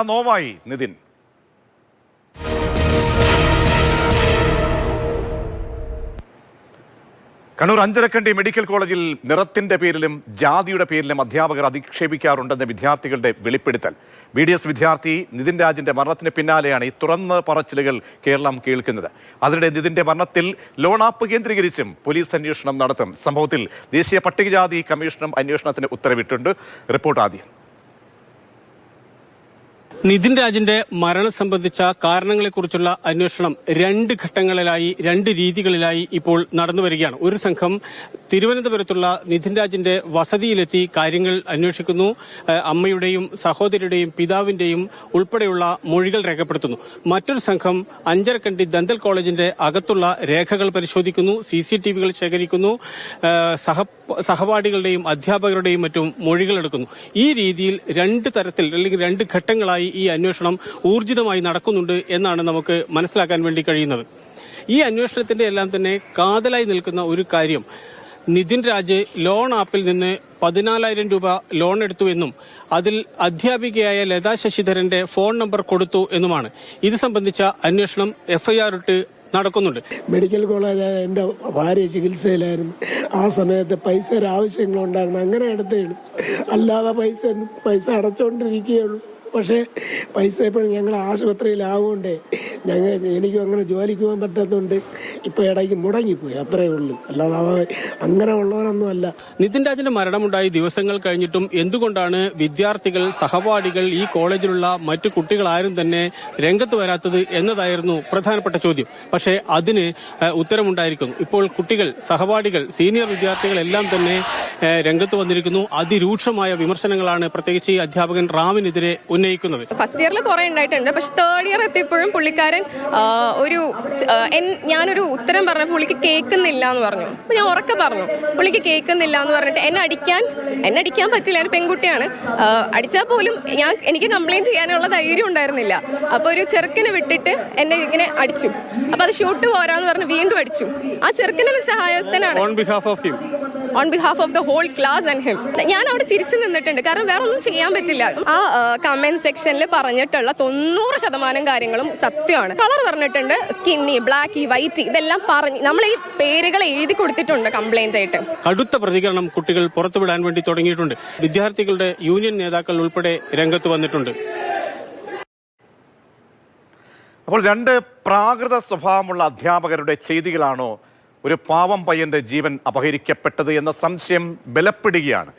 നോവായി Nitin. Kannur Anjarakandy medical കോളേജിൽ നിറത്തിന്റെ പേരിലും ജാതിയുടെ പേരിലും അധ്യാപകർ അധിക്ഷേപിക്കാറുണ്ടെന്ന വിദ്യാർത്ഥികളുടെ വെളിപ്പെടുത്തൽ. BDS വിദ്യാർത്ഥി നിതിൻ രാജിന്റെ മരണത്തിന് പിന്നാലെയാണ് ഈ തുറന്ന പറച്ചിലുകൾ കേരളം കേൾക്കുന്നത്. അതിനിടെ നിതിന്റെ മരണത്തിൽ ലോൺ ആപ്പ് കേന്ദ്രീകരിച്ചും പോലീസ് അന്വേഷണം നടത്തും. സംഭവത്തിൽ ദേശീയ പട്ടികജാതി കമ്മീഷനും അന്വേഷണത്തിന് ഉത്തരവിട്ടുണ്ട്. റിപ്പോർട്ട് ആദ്യം. നിതിൻ രാജിന്റെ മരണം സംബന്ധിച്ച കാരണങ്ങളെക്കുറിച്ചുള്ള അന്വേഷണം രണ്ട് ഘട്ടങ്ങളിലായി, രണ്ട് രീതികളിലായി ഇപ്പോൾ നടന്നു വരികയാണ്. ഒരു സംഘം തിരുവനന്തപുരത്തുള്ള നിതിൻ രാജിന്റെ വസതിയിലെത്തി കാര്യങ്ങൾ അന്വേഷിക്കുന്നു. അമ്മയുടെയും സഹോദരിയുടെയും പിതാവിന്റെയും ഉൾപ്പെടെയുള്ള മൊഴികൾ രേഖപ്പെടുത്തുന്നു. മറ്റൊരു സംഘം അഞ്ചരക്കണ്ടി ദന്തൽ കോളേജിന്റെ അകത്തുള്ള രേഖകൾ പരിശോധിക്കുന്നു, CCTVകൾ ശേഖരിക്കുന്നു, സഹപാഠികളുടെയും അധ്യാപകരുടെയും മറ്റും മൊഴികൾ എടുക്കുന്നു. ഈ രീതിയിൽ രണ്ട് തരത്തിൽ അല്ലെങ്കിൽ രണ്ട് ഘട്ടങ്ങളായി ഈ അന്വേഷണം ഊർജിതമായി നടക്കുന്നുണ്ട് എന്നാണ് നമുക്ക് മനസ്സിലാക്കാൻ വേണ്ടി കഴിയുന്നത്. ഈ അന്വേഷണത്തിന്റെ എല്ലാം തന്നെ കാതലായി നിൽക്കുന്ന ഒരു കാര്യം, നിതിൻ രാജ് ലോൺ ആപ്പിൽ നിന്ന് 14,000 രൂപ ലോൺ എടുത്തുവെന്നും അതിൽ അധ്യാപികയായ ലതാ ശശിധരന്റെ ഫോൺ നമ്പർ കൊടുത്തു എന്നുമാണ്. ഇത് സംബന്ധിച്ച അന്വേഷണം FIR ഇട്ട് നടക്കുന്നുണ്ട്. മെഡിക്കൽ കോളേജ് എൻ്റെ ഭാര്യ ചികിത്സയിലായിരുന്നു. ആ സമയത്ത് പൈസ ആവശ്യങ്ങളുണ്ടായിരുന്നു. അങ്ങനെ എടുത്തേള്ളൂ, അല്ലാതെ പൈസ അടച്ചുകൊണ്ടിരിക്കുകയുള്ളൂ. പക്ഷേ പൈസ എപ്പോഴും ഞങ്ങൾ ആശുപത്രിയിലാവുകൊണ്ടേ എനിക്കും അങ്ങനെ ജോലിക്ക് പോകാൻ പറ്റാത്തതുകൊണ്ട് ഇപ്പോൾ ഇടയ്ക്ക് മുടങ്ങിപ്പോയി, അത്രയേ ഉള്ളൂ. അല്ലാതെ അങ്ങനെ ഉള്ളവരൊന്നും അല്ല. നിതിൻ രാജിന്റെ മരണമുണ്ടായി ദിവസങ്ങൾ കഴിഞ്ഞിട്ടും എന്തുകൊണ്ടാണ് വിദ്യാർത്ഥികൾ, സഹപാഠികൾ, ഈ കോളേജിലുള്ള മറ്റു കുട്ടികളാരും തന്നെ രംഗത്ത് വരാത്തത് എന്നതായിരുന്നു പ്രധാനപ്പെട്ട ചോദ്യം. പക്ഷേ അതിന് ഉത്തരമുണ്ടായിരിക്കുന്നു. ഇപ്പോൾ കുട്ടികൾ, സഹപാഠികൾ, സീനിയർ വിദ്യാർത്ഥികളെല്ലാം തന്നെ രംഗത്ത് വന്നിരിക്കുന്നു. അതിരൂക്ഷമായ വിമർശനങ്ങളാണ് പ്രത്യേകിച്ച് ഈ അധ്യാപകൻ റാമിനെതിരെ ഉന്നയിക്കുന്നത്. ഫസ്റ്റ് ഇയറിൽ കുറെ ഉണ്ടായിട്ടുണ്ട്, പക്ഷെ തേർഡ് ഇയർ എത്തിയപ്പോഴും പുള്ളിക്കാരൻ ഞാനൊരു ഉത്തരം പറഞ്ഞ പുള്ളിക്ക് കേൾക്കുന്നില്ല എന്ന് പറഞ്ഞു. അപ്പൊ ഞാൻ ഉറക്കെ പറഞ്ഞു, പുള്ളിക്ക് കേൾക്കുന്നില്ല എന്ന് പറഞ്ഞിട്ട് എന്നെ അടിക്കാൻ പറ്റില്ല, ഞാൻ പെൺകുട്ടിയാണ്, അടിച്ചാൽ പോലും എനിക്ക് കംപ്ലൈന്റ് ചെയ്യാനുള്ള ധൈര്യം ഉണ്ടായിരുന്നില്ല. അപ്പൊ ഒരു ചെറുക്കനെ വിട്ടിട്ട് എന്നെ ഇങ്ങനെ അടിച്ചു. അപ്പൊ അത് ഷൂട്ട് പോരാന്ന് പറഞ്ഞ് വീണ്ടും അടിച്ചു. ആ ചെറുക്കനെ സഹായസ്ഥനാണ്. On behalf of the whole class and him. ഞാൻ അവിടെ ചിരിച്ചു നിന്നിട്ടുണ്ട്, കാരണം വേറെ ഒന്നും ചെയ്യാൻ പറ്റില്ല. ആ കമന്റ് സെക്ഷനിൽ പറഞ്ഞിട്ടുള്ള 90% കാര്യങ്ങളും സത്യമാണ്. കളർ പറഞ്ഞിട്ടുണ്ട്, സ്കിന്നി, ബ്ലാക്ക്, വൈറ്റ്, ഇതെല്ലാം പറഞ്ഞ് നമ്മൾ ഈ പേരുകൾ എഴുതി കൊടുത്തിട്ടുണ്ട് കംപ്ലൈന്റ് ആയിട്ട്. കടുത്ത പ്രതികരണം കുട്ടികൾ പുറത്തുവിടാൻ വേണ്ടി തുടങ്ങിയിട്ടുണ്ട്. വിദ്യാർത്ഥികളുടെ യൂണിയൻ നേതാക്കൾ ഉൾപ്പെടെ രംഗത്ത് വന്നിട്ടുണ്ട്. അപ്പോൾ രണ്ട് പ്രാകൃത സ്വഭാവമുള്ള അധ്യാപകരുടെ ചെയ്തികളാണോ ഒരു പാവം പയ്യന്റെ ജീവൻ അപഹരിക്കപ്പെട്ടത് എന്ന സംശയം ബലപ്പെടുകയാണ്.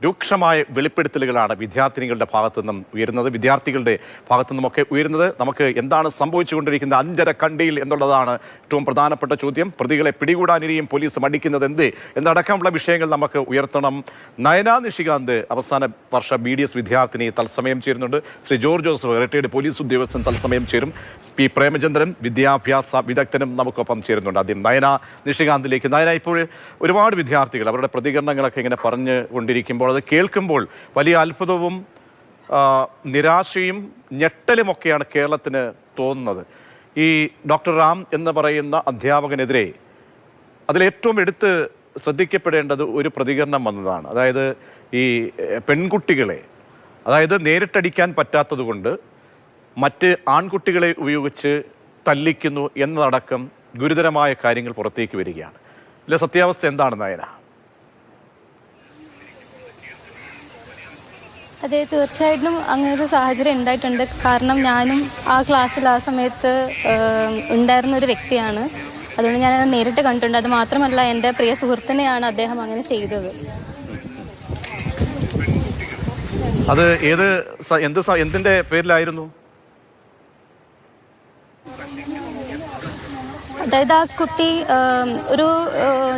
രൂക്ഷമായ വെളിപ്പെടുത്തലുകളാണ് വിദ്യാർത്ഥിനികളുടെ ഭാഗത്തുനിന്നും ഉയരുന്നത്, വിദ്യാർത്ഥികളുടെ ഭാഗത്തുനിന്നുമൊക്കെ ഉയരുന്നത്. നമുക്ക് എന്താണ് സംഭവിച്ചുകൊണ്ടിരിക്കുന്നത് അഞ്ചരക്കണ്ടിയിൽ എന്നുള്ളതാണ് ഏറ്റവും പ്രധാനപ്പെട്ട ചോദ്യം. പ്രതികളെ പിടികൂടാനിരിയും പോലീസ് മടിക്കുന്നത് എന്ത് എന്നടക്കമുള്ള വിഷയങ്ങൾ നമുക്ക് ഉയർത്തണം. നയന നിഷികാന്ത് അവസാന വർഷ BDS വിദ്യാർത്ഥിനി തത്സമയം ചേരുന്നുണ്ട്. Shri George Joseph retired police ഉദ്യോഗസ്ഥൻ തത്സമയം ചേരും. P. പ്രേമചന്ദ്രൻ വിദ്യാഭ്യാസ വിദഗ്ധനും നമുക്കൊപ്പം ചേരുന്നുണ്ട്. ആദ്യം നയന നിഷികാന്തിലേക്ക്. നയന, ഇപ്പോൾ ഒരുപാട് വിദ്യാർത്ഥികൾ അവരുടെ പ്രതികരണങ്ങളൊക്കെ ഇങ്ങനെ പറഞ്ഞു കൊണ്ടിരിക്കുമ്പോൾ അത് കേൾക്കുമ്പോൾ വലിയ അത്ഭുതവും നിരാശയും ഞെട്ടലുമൊക്കെയാണ് കേരളത്തിന് തോന്നുന്നത്. ഈ ഡോക്ടർ റാം എന്ന് പറയുന്ന അധ്യാപകനെതിരെ അതിലേറ്റവും എടുത്ത് ശ്രദ്ധിക്കപ്പെടേണ്ടത് ഒരു പ്രതികരണം വന്നതാണ്. അതായത് ഈ പെൺകുട്ടികളെ, അതായത് നേരിട്ടടിക്കാൻ പറ്റാത്തത് കൊണ്ട് മറ്റ് ആൺകുട്ടികളെ ഉപയോഗിച്ച് തല്ലിക്കുന്നു എന്നതടക്കം ഗുരുതരമായ കാര്യങ്ങൾ പുറത്തേക്ക് വരികയാണ്. ഇതിലെ സത്യാവസ്ഥ എന്താണ് നയന? അതെ, തീർച്ചയായിട്ടും അങ്ങനൊരു സാഹചര്യം ഉണ്ടായിട്ടുണ്ട്. കാരണം ഞാനും ആ ക്ലാസ്സിൽ ആ സമയത്ത് ഉണ്ടായിരുന്ന ഒരു വ്യക്തിയാണ്. അതുകൊണ്ട് ഞാനത് നേരിട്ട് കണ്ടിട്ടുണ്ട്. അത് മാത്രമല്ല, എൻ്റെ പ്രിയ സുഹൃത്തിനെയാണ് അദ്ദേഹം അങ്ങനെ ചെയ്തത്. അത് എന്തിൻ്റെ പേരിലായിരുന്നു? അതായത് ആ കുട്ടി ഒരു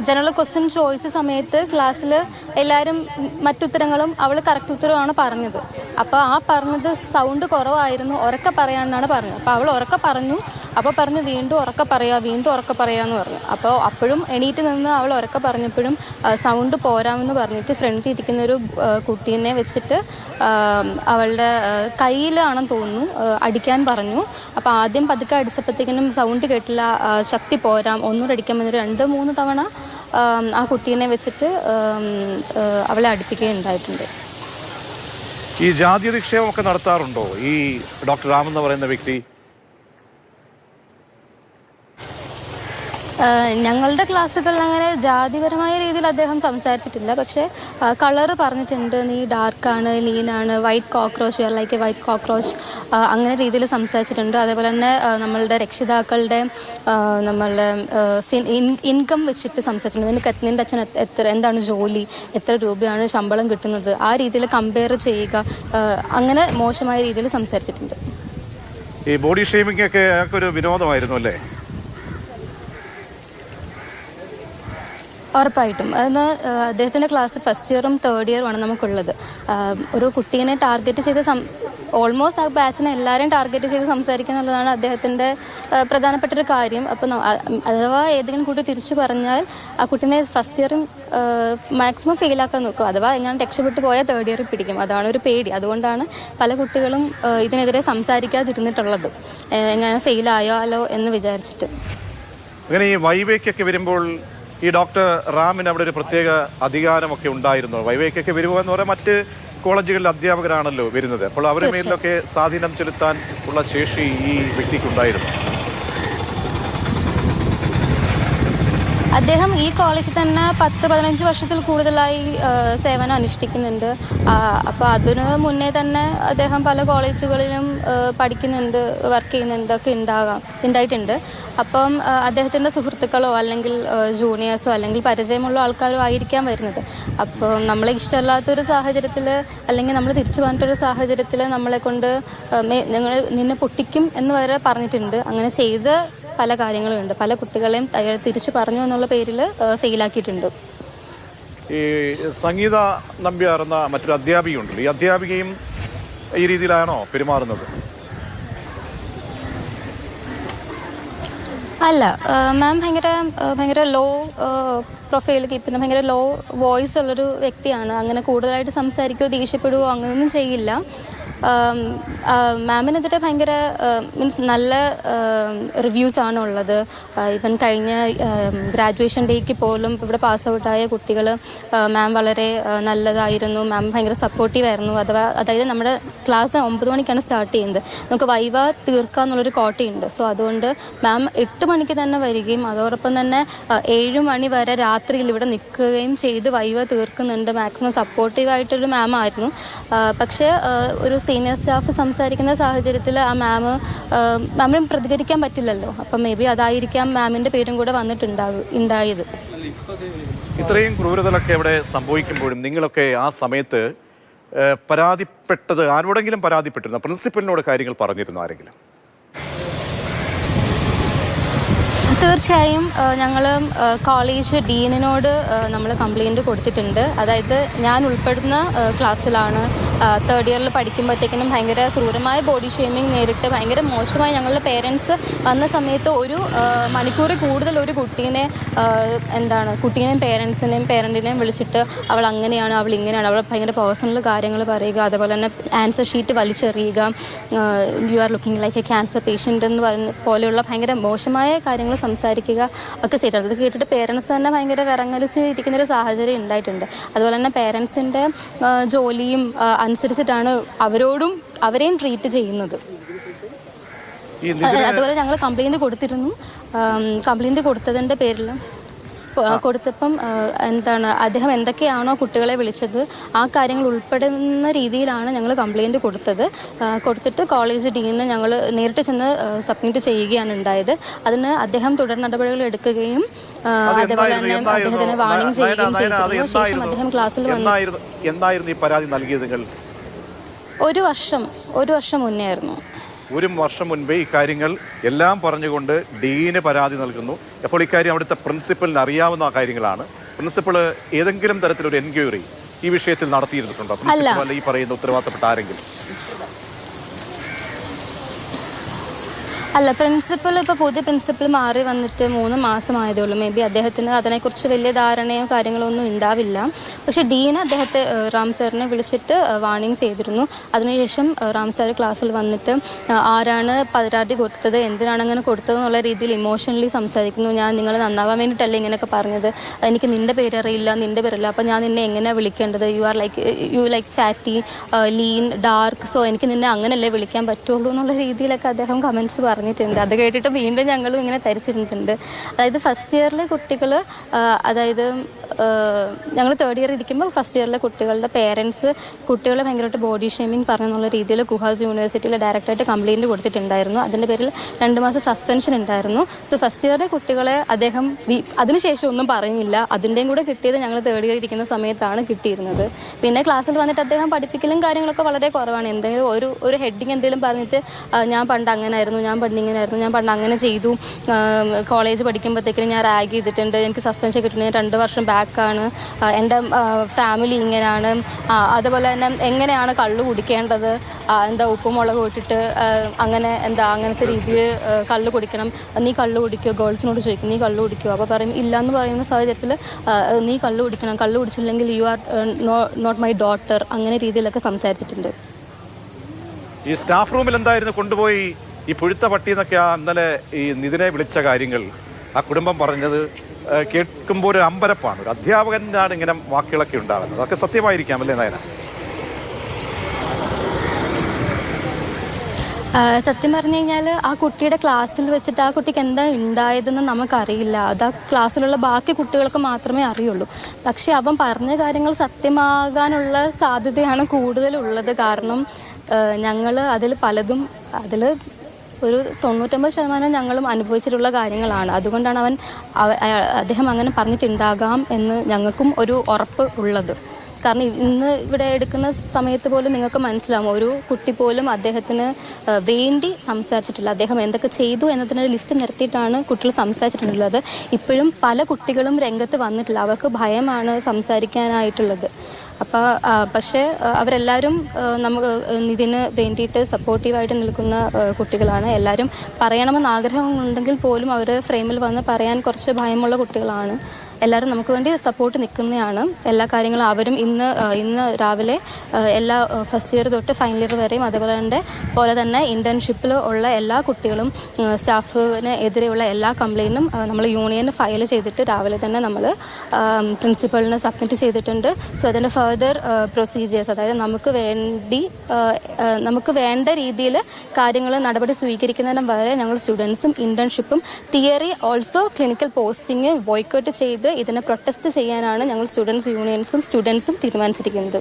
ജനറൽ ക്വസ്റ്റ്യൻ ചോദിച്ച സമയത്ത് ക്ലാസ്സിൽ എല്ലാവരും മറ്റുത്തരങ്ങളും അവൾ കറക്റ്റ് ഉത്തരവാണ് പറഞ്ഞത്. അപ്പോൾ ആ പറഞ്ഞത് സൗണ്ട് കുറവായിരുന്നു, ഉറക്കെ പറയാമെന്നാണ് പറഞ്ഞത്. അപ്പോൾ അവൾ ഉറക്കെ പറഞ്ഞു. അപ്പോൾ പറഞ്ഞു വീണ്ടും ഉറക്കെ പറയാമെന്ന് പറഞ്ഞു. അപ്പോൾ അപ്പോഴും എണീറ്റ് നിന്ന് അവൾ ഉറക്കെ പറഞ്ഞപ്പോഴും സൗണ്ട് പോരാമെന്ന് പറഞ്ഞിട്ട് ഫ്രണ്ടിൽ ഇരിക്കുന്നൊരു കുട്ടീനെ വെച്ചിട്ട് അവളുടെ കയ്യിലാണെന്ന് തോന്നുന്നു അടിക്കാൻ പറഞ്ഞു. അപ്പോൾ ആദ്യം പതുക്കെ അടിച്ചപ്പോഴത്തേക്കിനും സൗണ്ട് കേട്ടില്ല, ശക്തി പോരാം, ഒന്നുകൂടെ അടിക്കാൻ വന്നൊരു 2-3 തവണ ആ കുട്ടീനെ വെച്ചിട്ട് അവളെ അടുപ്പിക്കുകയുണ്ടായിട്ടുണ്ട്. ഈ ജാതി അധിക്ഷേപമൊക്കെ നടത്താറുണ്ടോ ഈ ഡോക്ടർ റാം എന്ന് പറയുന്ന വ്യക്തി? ഞങ്ങളുടെ ക്ലാസ്സുകളിൽ അങ്ങനെ ജാതിപരമായ രീതിയിൽ അദ്ദേഹം സംസാരിച്ചിട്ടില്ല. പക്ഷേ കളറ് പറഞ്ഞിട്ടുണ്ട്, നീ ഡാർക്കാണ്, ലീനാണ്, white cockroach, you are like a white cockroach, അങ്ങനെ രീതിയിൽ സംസാരിച്ചിട്ടുണ്ട്. അതേപോലെ തന്നെ നമ്മളുടെ രക്ഷിതാക്കളുടെ നമ്മളുടെ ഇൻകം വെച്ചിട്ട് സംസാരിച്ചിട്ടുണ്ട്. നിൻ്റെ അച്ഛൻ എന്താണ് ജോലി, എത്ര രൂപയാണ് ശമ്പളം കിട്ടുന്നത്, ആ രീതിയിൽ കമ്പയർ ചെയ്യുക, അങ്ങനെ മോശമായ രീതിയിൽ സംസാരിച്ചിട്ടുണ്ട്. ഈ ബോഡി ഷേമിംഗ് ഒക്കെ ഒരു വിനോദമായിരുന്നു അല്ലേ? ഉറപ്പായിട്ടും അതെന്ന് അദ്ദേഹത്തിൻ്റെ ക്ലാസ് ഫസ്റ്റ് ഇയറും തേർഡ് ഇയറുമാണ് നമുക്കുള്ളത്. ഒരു കുട്ടീനെ ടാർഗറ്റ് ചെയ്ത് ഓൾമോസ്റ്റ് ആ ബാച്ചിനെ എല്ലാവരെയും ടാർഗറ്റ് ചെയ്ത് സംസാരിക്കുക എന്നുള്ളതാണ് അദ്ദേഹത്തിൻ്റെ പ്രധാനപ്പെട്ടൊരു കാര്യം. അപ്പോൾ അഥവാ ഏതെങ്കിലും കുട്ടി തിരിച്ചു പറഞ്ഞാൽ ആ കുട്ടീനെ ഫസ്റ്റ് ഇയറും മാക്സിമം ഫെയിലാക്കാൻ നോക്കും. അഥവാ എങ്ങനെ രക്ഷപ്പെട്ടു പോയാൽ തേർഡ് ഇയറിൽ പിടിക്കും. അതാണ് ഒരു പേടി. അതുകൊണ്ടാണ് പല കുട്ടികളും ഇതിനെതിരെ സംസാരിക്കാതിരുന്നിട്ടുള്ളത്, എങ്ങനെ ഫെയിലായാലോ എന്ന് വിചാരിച്ചിട്ട്. അങ്ങനെ ഈ വൈവേക്കൊക്കെ വരുമ്പോൾ ഈ ഡോക്ടർ റാമിന് അവിടെ ഒരു പ്രത്യേക അധികാരമൊക്കെ ഉണ്ടായിരുന്നു. വൈവേക്കൊക്കെ വരുമ്പോൾ എന്ന് പറയാൻ മറ്റ് കോളേജുകളിലെ അധ്യാപകരാണല്ലോ വരുന്നത്. അപ്പോൾ അവരുടെ മേലിലൊക്കെ സ്വാധീനം ചെലുത്താൻ ഉള്ള ശേഷി ഈ വ്യക്തിക്കുണ്ടായിരുന്നു. അദ്ദേഹം ഈ കോളേജിൽ തന്നെ 10-15 വർഷത്തിൽ കൂടുതലായി സേവനം അനുഷ്ഠിക്കുന്നുണ്ട്. അപ്പോൾ അതിന് മുന്നേ തന്നെ അദ്ദേഹം പല കോളേജുകളിലും പഠിക്കുന്നുണ്ട്, വർക്ക് ചെയ്യുന്നുണ്ട് ഒക്കെ ഉണ്ടായിട്ടുണ്ട്. അപ്പം അദ്ദേഹത്തിൻ്റെ സുഹൃത്തുക്കളോ അല്ലെങ്കിൽ ജൂനിയേഴ്സോ അല്ലെങ്കിൽ പരിചയമുള്ള ആൾക്കാരോ ആയിരിക്കാം വരുന്നത്. അപ്പം നമ്മളെ ഇഷ്ടമല്ലാത്തൊരു സാഹചര്യത്തിൽ അല്ലെങ്കിൽ നമ്മൾ തിരിച്ചു പോകാനൊരു സാഹചര്യത്തിൽ നമ്മളെ കൊണ്ട് നിന്നെ പൊട്ടിക്കും എന്ന് വരെ പറഞ്ഞിട്ടുണ്ട്. അങ്ങനെ ചെയ്ത് പല കാര്യങ്ങളുമുണ്ട്. പല കുട്ടികളെയും തിരിച്ചു പറഞ്ഞു എന്നുള്ള പേരിൽ ഫെയിലാക്കിയിട്ടുണ്ട്. ഈ സംഗീത നമ്പ്യാർ എന്ന മറ്റൊരു അധ്യാപികയുണ്ട്. ഈ അധ്യാപികയും ഈ രീതിയിലാണോ പെരുമാറുന്നത്? അല്ല, മാം ഭയങ്കര ലോ പ്രൊഫൈൽ കീപ്പ് ചെയ്യുന്ന ഭയങ്കര ലോ വോയിസ് ഉള്ളൊരു വ്യക്തിയാണ്. അങ്ങനെ കൂടുതലായിട്ട് സംസാരിക്കുകയോ ദേഷ്യപ്പെടുകയോ അങ്ങനെയൊന്നും ചെയ്യില്ല. മാമിനെതിരെ ഭയങ്കര നല്ല റിവ്യൂസാണ് ഉള്ളത്. ഇവൻ കഴിഞ്ഞ ഗ്രാജുവേഷൻ ഡേക്ക് പോലും ഇവിടെ പാസ് ഔട്ടായ കുട്ടികൾ മാം വളരെ നല്ലതായിരുന്നു, മാം ഭയങ്കര സപ്പോർട്ടീവായിരുന്നു. അതായത് നമ്മുടെ ക്ലാസ് 9 മണിക്കാണ് സ്റ്റാർട്ട് ചെയ്യുന്നത്. നമുക്ക് വൈവ തീർക്കുക എന്നുള്ളൊരു കോട്ടയുണ്ട്. സോ അതുകൊണ്ട് മാം 8 മണിക്ക് തന്നെ വരികയും അതോടൊപ്പം തന്നെ 7 മണി വരെ രാത്രിയിൽ ഇവിടെ നിൽക്കുകയും ചെയ്ത് വൈവ തീർക്കുന്നുണ്ട്. മാക്സിമം സപ്പോർട്ടീവായിട്ടൊരു മാം ആയിരുന്നു. പക്ഷേ ഒരു സീനിയർ സ്റ്റാഫ് സംസാരിക്കുന്ന സാഹചര്യത്തിൽ ആ മാമിനും പ്രതികരിക്കാൻ പറ്റില്ലല്ലോ. അപ്പം മേ ബി അതായിരിക്കാം മാമിൻ്റെ പേരും കൂടെ ഉണ്ടായത്. ഇത്രയും ക്രൂരതകളൊക്കെ അവിടെ സംഭവിക്കുമ്പോഴും നിങ്ങളൊക്കെ ആ സമയത്ത് പരാതിപ്പെട്ടത് ആരോടെങ്കിലും പരാതിപ്പെട്ടിരുന്നു? പ്രിൻസിപ്പലിനോട് കാര്യങ്ങൾ പറഞ്ഞിരുന്നു ആരെങ്കിലും? തീർച്ചയായും ഞങ്ങൾ കോളേജ് ഡീനിനോട് നമ്മൾ കംപ്ലയിൻറ്റ് കൊടുത്തിട്ടുണ്ട്. അതായത് ഞാൻ ഉൾപ്പെടുന്ന ക്ലാസ്സിലാണ് തേർഡ് ഇയറിൽ പഠിക്കുമ്പോഴത്തേക്കിനും ഭയങ്കര ക്രൂരമായ ബോഡി ഷേമിങ് നേരിട്ട് ഭയങ്കര മോശമായി ഞങ്ങളുടെ പേരൻസ് വന്ന സമയത്ത് ഒരു മണിക്കൂറിൽ കൂടുതൽ ഒരു കുട്ടീനെയും പേരൻറ്റിനെയും വിളിച്ചിട്ട് അവൾ അങ്ങനെയാണ്, അവൾ ഇങ്ങനെയാണ്, അവൾ ഭയങ്കര പേഴ്സണൽ കാര്യങ്ങൾ പറയുക, അതുപോലെ തന്നെ ആൻസർ ഷീറ്റ് വലിച്ചെറിയുക, you are looking like a cancer patient എന്ന് പറയുന്ന പോലെയുള്ള ഭയങ്കര മോശമായ കാര്യങ്ങൾ സംസാരിക്കുക ഒക്കെ ചെയ്തിട്ടുണ്ട്. അത് കേട്ടിട്ട് പേരൻസ് തന്നെ ഭയങ്കര വിറങ്ങലിച്ച് ഇരിക്കുന്നൊരു സാഹചര്യം ഉണ്ടായിട്ടുണ്ട്. അതുപോലെ തന്നെ പേരൻസിൻ്റെ ജോലിയും അനുസരിച്ചിട്ടാണ് അവരെയും ട്രീറ്റ് ചെയ്യുന്നത്. അതുപോലെ ഞങ്ങൾ കംപ്ലയിൻറ്റ് കൊടുത്തിരുന്നു. കംപ്ലയിൻറ്റ് കൊടുത്തതിൻ്റെ പേരിൽ കൊടുത്തപ്പം അദ്ദേഹം എന്തൊക്കെയാണോ കുട്ടികളെ വിളിച്ചത് ആ കാര്യങ്ങൾ ഉൾപ്പെടുന്ന രീതിയിലാണ് ഞങ്ങൾ കംപ്ലയിൻറ്റ് കൊടുത്തിട്ട് കോളേജ് ഡീനിന് ഞങ്ങൾ നേരിട്ട് ചെന്ന് സബ്മിറ്റ് ചെയ്യുകയാണ് ഉണ്ടായത്. അതിന് അദ്ദേഹം തുടർ നടപടികൾ എടുക്കുകയും അതേപോലെ തന്നെ അദ്ദേഹത്തിന് വാർണിംഗ് ചെയ്യുകയും ചെയ്തിരുന്നു. ശേഷം അദ്ദേഹം ക്ലാസ്സിൽ എന്നായിരുന്നു ഈ പരാതി നൽകിയത്? ഒരു വർഷം മുന്നേ ആയിരുന്നു. ഒരു വർഷം മുൻപേ ഈ കാര്യങ്ങൾ എല്ലാം പറഞ്ഞുകൊണ്ട് ഡീന് പരാതി നൽകുന്നു. അപ്പോൾ ഇക്കാര്യം അവിടുത്തെ പ്രിൻസിപ്പലിന് അറിയാവുന്ന കാര്യങ്ങളാണ്. പ്രിൻസിപ്പൾ ഏതെങ്കിലും തരത്തിലൊരു എൻക്വയറി ഈ വിഷയത്തിൽ നടത്തിയിരുന്നിട്ടുണ്ടോ? പ്രിൻസിപ്പൽ ഈ പറയുന്ന ഉത്തരവാദിത്തപ്പെട്ട ആരെങ്കിലും? അല്ല, ഇപ്പോൾ പുതിയ പ്രിൻസിപ്പൽ മാറി വന്നിട്ട് 3 മാസമായതേ ഉള്ളൂ. മേ ബി അദ്ദേഹത്തിന് അതിനെക്കുറിച്ച് വലിയ ധാരണയോ കാര്യങ്ങളോ ഒന്നും ഉണ്ടാവില്ല. പക്ഷേ ഡീൻ അദ്ദേഹത്തെ റാം സാറിനെ വിളിച്ചിട്ട് വാർണിംഗ് ചെയ്തിരുന്നു. അതിനുശേഷം റാം സാർ ക്ലാസ്സിൽ വന്നിട്ട് ആരാണ് പരാതി കൊടുത്തത്, എന്തിനാണ് അങ്ങനെ കൊടുത്തത് എന്നുള്ള രീതിയിൽ ഇമോഷണലി സംസാരിക്കുന്നു. ഞാൻ നിങ്ങൾ നന്നാവാൻ വേണ്ടിയിട്ടല്ലേ ഇങ്ങനെയൊക്കെ പറഞ്ഞത്, എനിക്ക് നിൻ്റെ പേരറിയില്ല, നിൻ്റെ പേരല്ല, അപ്പോൾ ഞാൻ നിന്നെ എങ്ങനെയാണ് വിളിക്കേണ്ടത്, you like fatty, lean, dark, so എനിക്ക് നിന്നെ അങ്ങനെയല്ലേ വിളിക്കാൻ പറ്റുള്ളൂ എന്നുള്ള രീതിയിലൊക്കെ അദ്ദേഹം കമൻറ്റ്സ് പറഞ്ഞിട്ടുണ്ട്. അത് കേട്ടിട്ട് വീണ്ടും ഞങ്ങളും ഇങ്ങനെ തരിച്ചിരുന്നിട്ടുണ്ട്. അതായത് ഫസ്റ്റ് ഇയറിലെ കുട്ടികൾ, അതായത് ഞങ്ങൾ തേർഡ് ഇയർ ഇരിക്കുമ്പോൾ ഫസ്റ്റ് ഇയറിലെ കുട്ടികളുടെ പേരൻസ് കുട്ടികളെ ഭയങ്കരമായിട്ട് ബോഡി ഷേമിങ് പറഞ്ഞെന്നുള്ള രീതിയിൽ ഗുഹാസ് യൂണിവേഴ്സിറ്റിയിലെ ഡയറക്ടറായിട്ട് കംപ്ലയിൻറ്റ് കൊടുത്തിട്ടുണ്ടായിരുന്നു. അതിൻ്റെ പേരിൽ 2 മാസം സസ്പെൻഷൻ ഉണ്ടായിരുന്നു. സോ ഫസ്റ്റ് ഇയറിലെ കുട്ടികളെ അദ്ദേഹം അതിനുശേഷം ഒന്നും പറഞ്ഞില്ല. അതിൻ്റെയും കൂടെ കിട്ടിയത് ഞങ്ങൾ തേർഡ് ഇയർ ഇരിക്കുന്ന സമയത്താണ് കിട്ടിയിരുന്നത്. പിന്നെ ക്ലാസ്സിൽ വന്നിട്ട് അദ്ദേഹം പഠിപ്പിക്കലും കാര്യങ്ങളൊക്കെ വളരെ കുറവാണ്. എന്തെങ്കിലും ഒരു ഹെഡിങ് എന്തെങ്കിലും പറഞ്ഞിട്ട് ഞാൻ പണ്ട് അങ്ങനെ ആയിരുന്നു, ഞാൻ പണ്ട് ഇങ്ങനെ ആയിരുന്നു, ഞാൻ പണ്ട് അങ്ങനെ ചെയ്തു, കോളേജ് പഠിക്കുമ്പോഴത്തേക്കും ഞാൻ റാഗ് ചെയ്തിട്ടുണ്ട്, എനിക്ക് സസ്പെൻഷൻ കിട്ടുന്നത് 2 വർഷം ബാക്കാണ്, എൻ്റെ ഫാമിലി ഇങ്ങനെയാണ്, അതുപോലെ തന്നെ എങ്ങനെയാണ് കള്ള് കുടിക്കേണ്ടത്, ഉപ്പും മുളക് ഇട്ടിട്ട് അങ്ങനത്തെ രീതിയിൽ കള്ള് കുടിക്കണം, നീ കള്ള് കുടിക്കുമോ, ഗേൾസിനോട് ചോദിക്കും നീ കള്ള് കുടിക്കുമോ, അപ്പോൾ പറയും ഇല്ല എന്ന് പറയുന്ന സാഹചര്യത്തിൽ നീ കള്ള് കുടിക്കണം, കള്ള് കുടിച്ചില്ലെങ്കിൽ you are not my daughter, അങ്ങനെ രീതിയിലൊക്കെ സംസാരിച്ചിട്ടുണ്ട്. ഈ സ്റ്റാഫ് റൂമിൽ എന്തായിരുന്നു കൊണ്ടുപോയി ഈ പുഴുത്ത പട്ടി എന്നൊക്കെ ഇന്നലെ ഈ നിതിനെ വിളിച്ച കാര്യങ്ങൾ ആ കുടുംബം പറഞ്ഞത് കേൾക്കുമ്പോൾ ഒരു അമ്പരപ്പാണ്. ഒരു അധ്യാപകനാണ് ഇങ്ങനെ വാക്കുകളൊക്കെ ഉണ്ടാകുന്നത്. അതൊക്കെ സത്യമായിരിക്കാം അല്ലേ നയന? സത്യം പറഞ്ഞു കഴിഞ്ഞാൽ ആ കുട്ടിയുടെ ക്ലാസ്സിൽ വെച്ചിട്ട് ആ കുട്ടിക്ക് എന്താ ഉണ്ടായതെന്ന് നമുക്കറിയില്ല. അത് ആ ക്ലാസ്സിലുള്ള ബാക്കി കുട്ടികൾക്ക് മാത്രമേ അറിയുള്ളൂ. പക്ഷേ അവൻ പറഞ്ഞ കാര്യങ്ങൾ സത്യമാകാനുള്ള സാധ്യതയാണ് കൂടുതലുള്ളത്. കാരണം ഞങ്ങൾ അതിൽ പലതും ഒരു 99% ഞങ്ങളും അനുഭവിച്ചിട്ടുള്ള കാര്യങ്ങളാണ്. അതുകൊണ്ടാണ് അദ്ദേഹം അങ്ങനെ പറഞ്ഞിട്ടുണ്ടാകാം എന്ന് ഞങ്ങൾക്കും ഒരു ഉറപ്പ് ഉള്ളത്. കാരണം ഇന്ന് ഇവിടെ എടുക്കുന്ന സമയത്ത് പോലും നിങ്ങൾക്ക് മനസ്സിലാവും, ഒരു കുട്ടി പോലും അദ്ദേഹത്തിന് വേണ്ടി സംസാരിച്ചിട്ടില്ല. അദ്ദേഹം എന്തൊക്കെ ചെയ്തു എന്നതിനൊരു ലിസ്റ്റ് നിരത്തിയിട്ടാണ് കുട്ടികൾ സംസാരിച്ചിട്ടുള്ളത്. ഇപ്പോഴും പല കുട്ടികളും രംഗത്ത് വന്നിട്ടില്ല. അവർക്ക് ഭയമാണ് സംസാരിക്കാനായിട്ടുള്ളത്. പക്ഷേ അവരെല്ലാവരും നമുക്ക് ഇതിന് വേണ്ടിയിട്ട് സപ്പോർട്ടീവായിട്ട് നിൽക്കുന്ന കുട്ടികളാണ്. എല്ലാവരും പറയണമെന്ന് ആഗ്രഹമുണ്ടെങ്കിൽ പോലും അവർ ഫ്രെയിമിൽ വന്ന് പറയാൻ കുറച്ച് ഭയമുള്ള കുട്ടികളാണ്. എല്ലാവരും നമുക്ക് വേണ്ടി സപ്പോർട്ട് നിൽക്കുന്നതാണ്. എല്ലാ കാര്യങ്ങളും അവരും ഇന്ന് രാവിലെ എല്ലാ ഫസ്റ്റ് ഇയർ തൊട്ട് ഫൈനൽ ഇയർ വരെയും പോലെ തന്നെ ഇൻറ്റേൺഷിപ്പിൽ ഉള്ള എല്ലാ കുട്ടികളും സ്റ്റാഫിന് എതിരെയുള്ള എല്ലാ കംപ്ലയിൻറ്റും നമ്മൾ യൂണിയന് ഫയൽ ചെയ്തിട്ട് രാവിലെ തന്നെ നമ്മൾ പ്രിൻസിപ്പളിന് സബ്മിറ്റ് ചെയ്തിട്ടുണ്ട്. സോ അതിൻ്റെ ഫർദർ പ്രൊസീജിയേഴ്സ്, അതായത് നമുക്ക് വേണ്ട രീതിയിൽ കാര്യങ്ങൾ നടപടി സ്വീകരിക്കുന്നതിന് വരെ ഞങ്ങൾ സ്റ്റുഡൻസും ഇൻറ്റേൺഷിപ്പും theory also clinical posting boycott ചെയ്ത് ഇതിനെ പ്രൊട്ടസ്റ്റ് ചെയ്യാനാണ് ഞങ്ങൾ സ്റ്റുഡൻസും തീരുമാനിച്ചിരിക്കുന്നത്.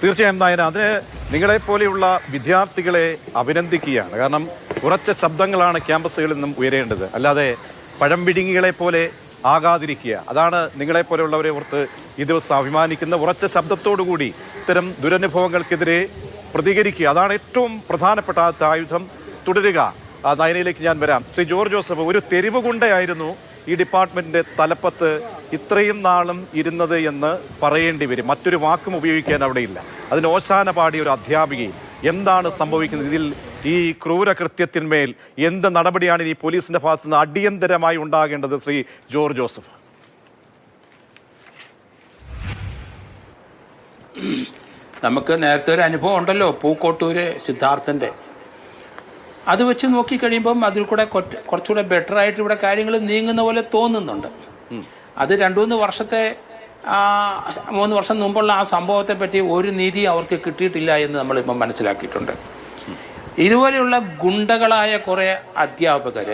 തീർച്ചയായും നായന, അതിന് നിങ്ങളെപ്പോലെയുള്ള വിദ്യാർത്ഥികളെ അഭിനന്ദിക്കുകയാണ്. കാരണം ഉറച്ച ശബ്ദങ്ങളാണ് ക്യാമ്പസുകളിൽ നിന്നും ഉയരേണ്ടത്, അല്ലാതെ പഴംപിടുങ്ങികളെ പോലെ ആകാതിരിക്കുക. അതാണ് നിങ്ങളെപ്പോലെയുള്ളവരെ ഓർത്ത് ഈ ദിവസം അഭിമാനിക്കുന്ന. ഉറച്ച ശബ്ദത്തോടുകൂടി ഇത്തരം ദുരനുഭവങ്ങൾക്കെതിരെ പ്രതികരിക്കുക, അതാണ് ഏറ്റവും പ്രധാനപ്പെട്ട ആയുധം. തുടരുക. നയനയിലേക്ക് ഞാൻ വരാം. ശ്രീ ജോർജ് ജോസഫ്, ഒരു തെരുവ് ഗുണ്ടയായിരുന്നു ഈ ഡിപ്പാർട്ട്മെന്റിന്റെ തലപ്പത്ത് ഇത്രയും നാളും ഇരുന്നത് എന്ന് പറയേണ്ടി വരും. മറ്റൊരു വാക്കും ഉപയോഗിക്കാൻ അവിടെയില്ല. അതിന് ഓശാന പാടിയ ഒരു അധ്യാപികയും. എന്താണ് സംഭവിക്കുന്നത്? ഇതിൽ ഈ ക്രൂരകൃത്യത്തിന്മേൽ എന്ത് നടപടിയാണ് ഈ പോലീസിന്റെ ഭാഗത്ത് നിന്ന് അടിയന്തരമായി ഉണ്ടാകേണ്ടത്? Shri George Joseph. നമുക്ക് നേരത്തെ ഒരു അനുഭവം ഉണ്ടല്ലോ, പൂക്കോട്ടൂര് സിദ്ധാർത്ഥൻ്റെ. അത് വെച്ച് നോക്കിക്കഴിയുമ്പം അതിൽ കൂടെ കുറച്ചുകൂടെ ബെറ്ററായിട്ട് ഇവിടെ കാര്യങ്ങൾ നീങ്ങുന്ന പോലെ തോന്നുന്നുണ്ട്. അത് 2-3 വർഷത്തെ 3 വർഷം മുമ്പുള്ള ആ സംഭവത്തെ പറ്റി ഒരു നീതി അവർക്ക് കിട്ടിയിട്ടില്ല എന്ന് നമ്മളിപ്പം മനസ്സിലാക്കിയിട്ടുണ്ട്. ഇതുപോലെയുള്ള ഗുണ്ടകളായ കുറേ അധ്യാപകർ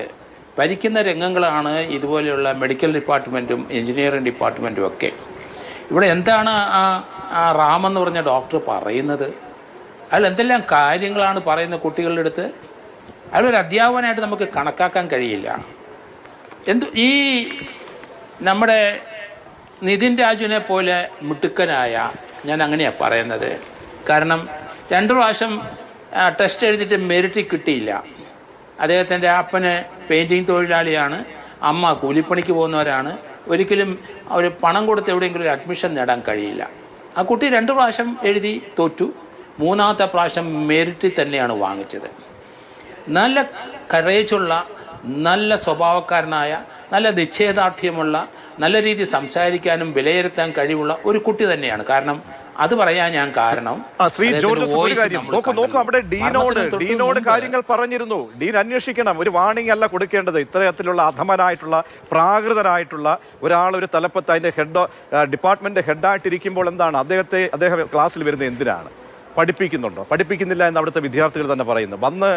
ഭരിക്കുന്ന രംഗങ്ങളാണ് ഇതുപോലെയുള്ള മെഡിക്കൽ ഡിപ്പാർട്ട്മെൻറ്റും എഞ്ചിനീയറിംഗ് ഡിപ്പാർട്ട്മെൻറ്റും ഒക്കെ. ഇവിടെ എന്താണ് ആ റാമെന്ന് പറഞ്ഞ ഡോക്ടർ പറയുന്നത്? അതിൽ എന്തെല്ലാം കാര്യങ്ങളാണ് പറയുന്നത് കുട്ടികളുടെ അടുത്ത്? അയാളൊരു അധ്യാപകനായിട്ട് നമുക്ക് കണക്കാക്കാൻ കഴിയില്ല. ഈ നമ്മുടെ നിതിൻ രാജുവിനെ പോലെ മിടുക്കനായ, ഞാൻ അങ്ങനെയാണ് പറയുന്നത്, കാരണം 2 പ്രാവശ്യം ടെസ്റ്റ് എഴുതിയിട്ട് മെറിറ്റ് കിട്ടിയില്ല. അദ്ദേഹത്തിൻ്റെ അപ്പന് പെയിൻറ്റിങ് തൊഴിലാളിയാണ്, അമ്മ കൂലിപ്പണിക്ക് പോകുന്നവരാണ്. ഒരിക്കലും അവർ പണം കൊടുത്ത് എവിടെയെങ്കിലും ഒരു അഡ്മിഷൻ നേടാൻ കഴിയില്ല. ആ കുട്ടി 2 പ്രാവശ്യം എഴുതി തോറ്റു. 3-ാമത്തെ പ്രാവശ്യം മെറിറ്റ് തന്നെയാണ് വാങ്ങിച്ചത്. നല്ല കറേജുള്ള, നല്ല സ്വഭാവക്കാരനായ, നല്ല നിശ്ചയദാർഢ്യമുള്ള, നല്ല രീതിയിൽ സംസാരിക്കാനും വിലയിരുത്താൻ കഴിവുള്ള ഒരു കുട്ടി തന്നെയാണ്. കാരണം അത് പറയാൻ ഞാൻ കാരണം ശ്രീ ജോർജ് ഒരു കാര്യം നോക്കൂ, അവിടെ ഡീനോട് കാര്യങ്ങൾ പറഞ്ഞിരുന്നു. ഡീൻ അന്വേഷിക്കണം, ഒരു വാണിംഗ് അല്ല കൊടുക്കേണ്ടത്. ഇത്തരത്തിലുള്ള അധമനായിട്ടുള്ള പ്രാകൃതരായിട്ടുള്ള ഒരാൾ ഒരു തലപ്പത്ത് അതിന്റെ ഡിപ്പാർട്ട്മെന്റ് ഹെഡായിട്ടിരിക്കുമ്പോൾ എന്താണ് അദ്ദേഹം ക്ലാസ്സിൽ വരുന്നത് എന്തിനാണ്? പഠിപ്പിക്കുന്നുണ്ടോ? പഠിപ്പിക്കുന്നില്ല എന്ന് അവിടുത്തെ വിദ്യാർത്ഥികൾ തന്നെ പറയുന്നു. വന്ന്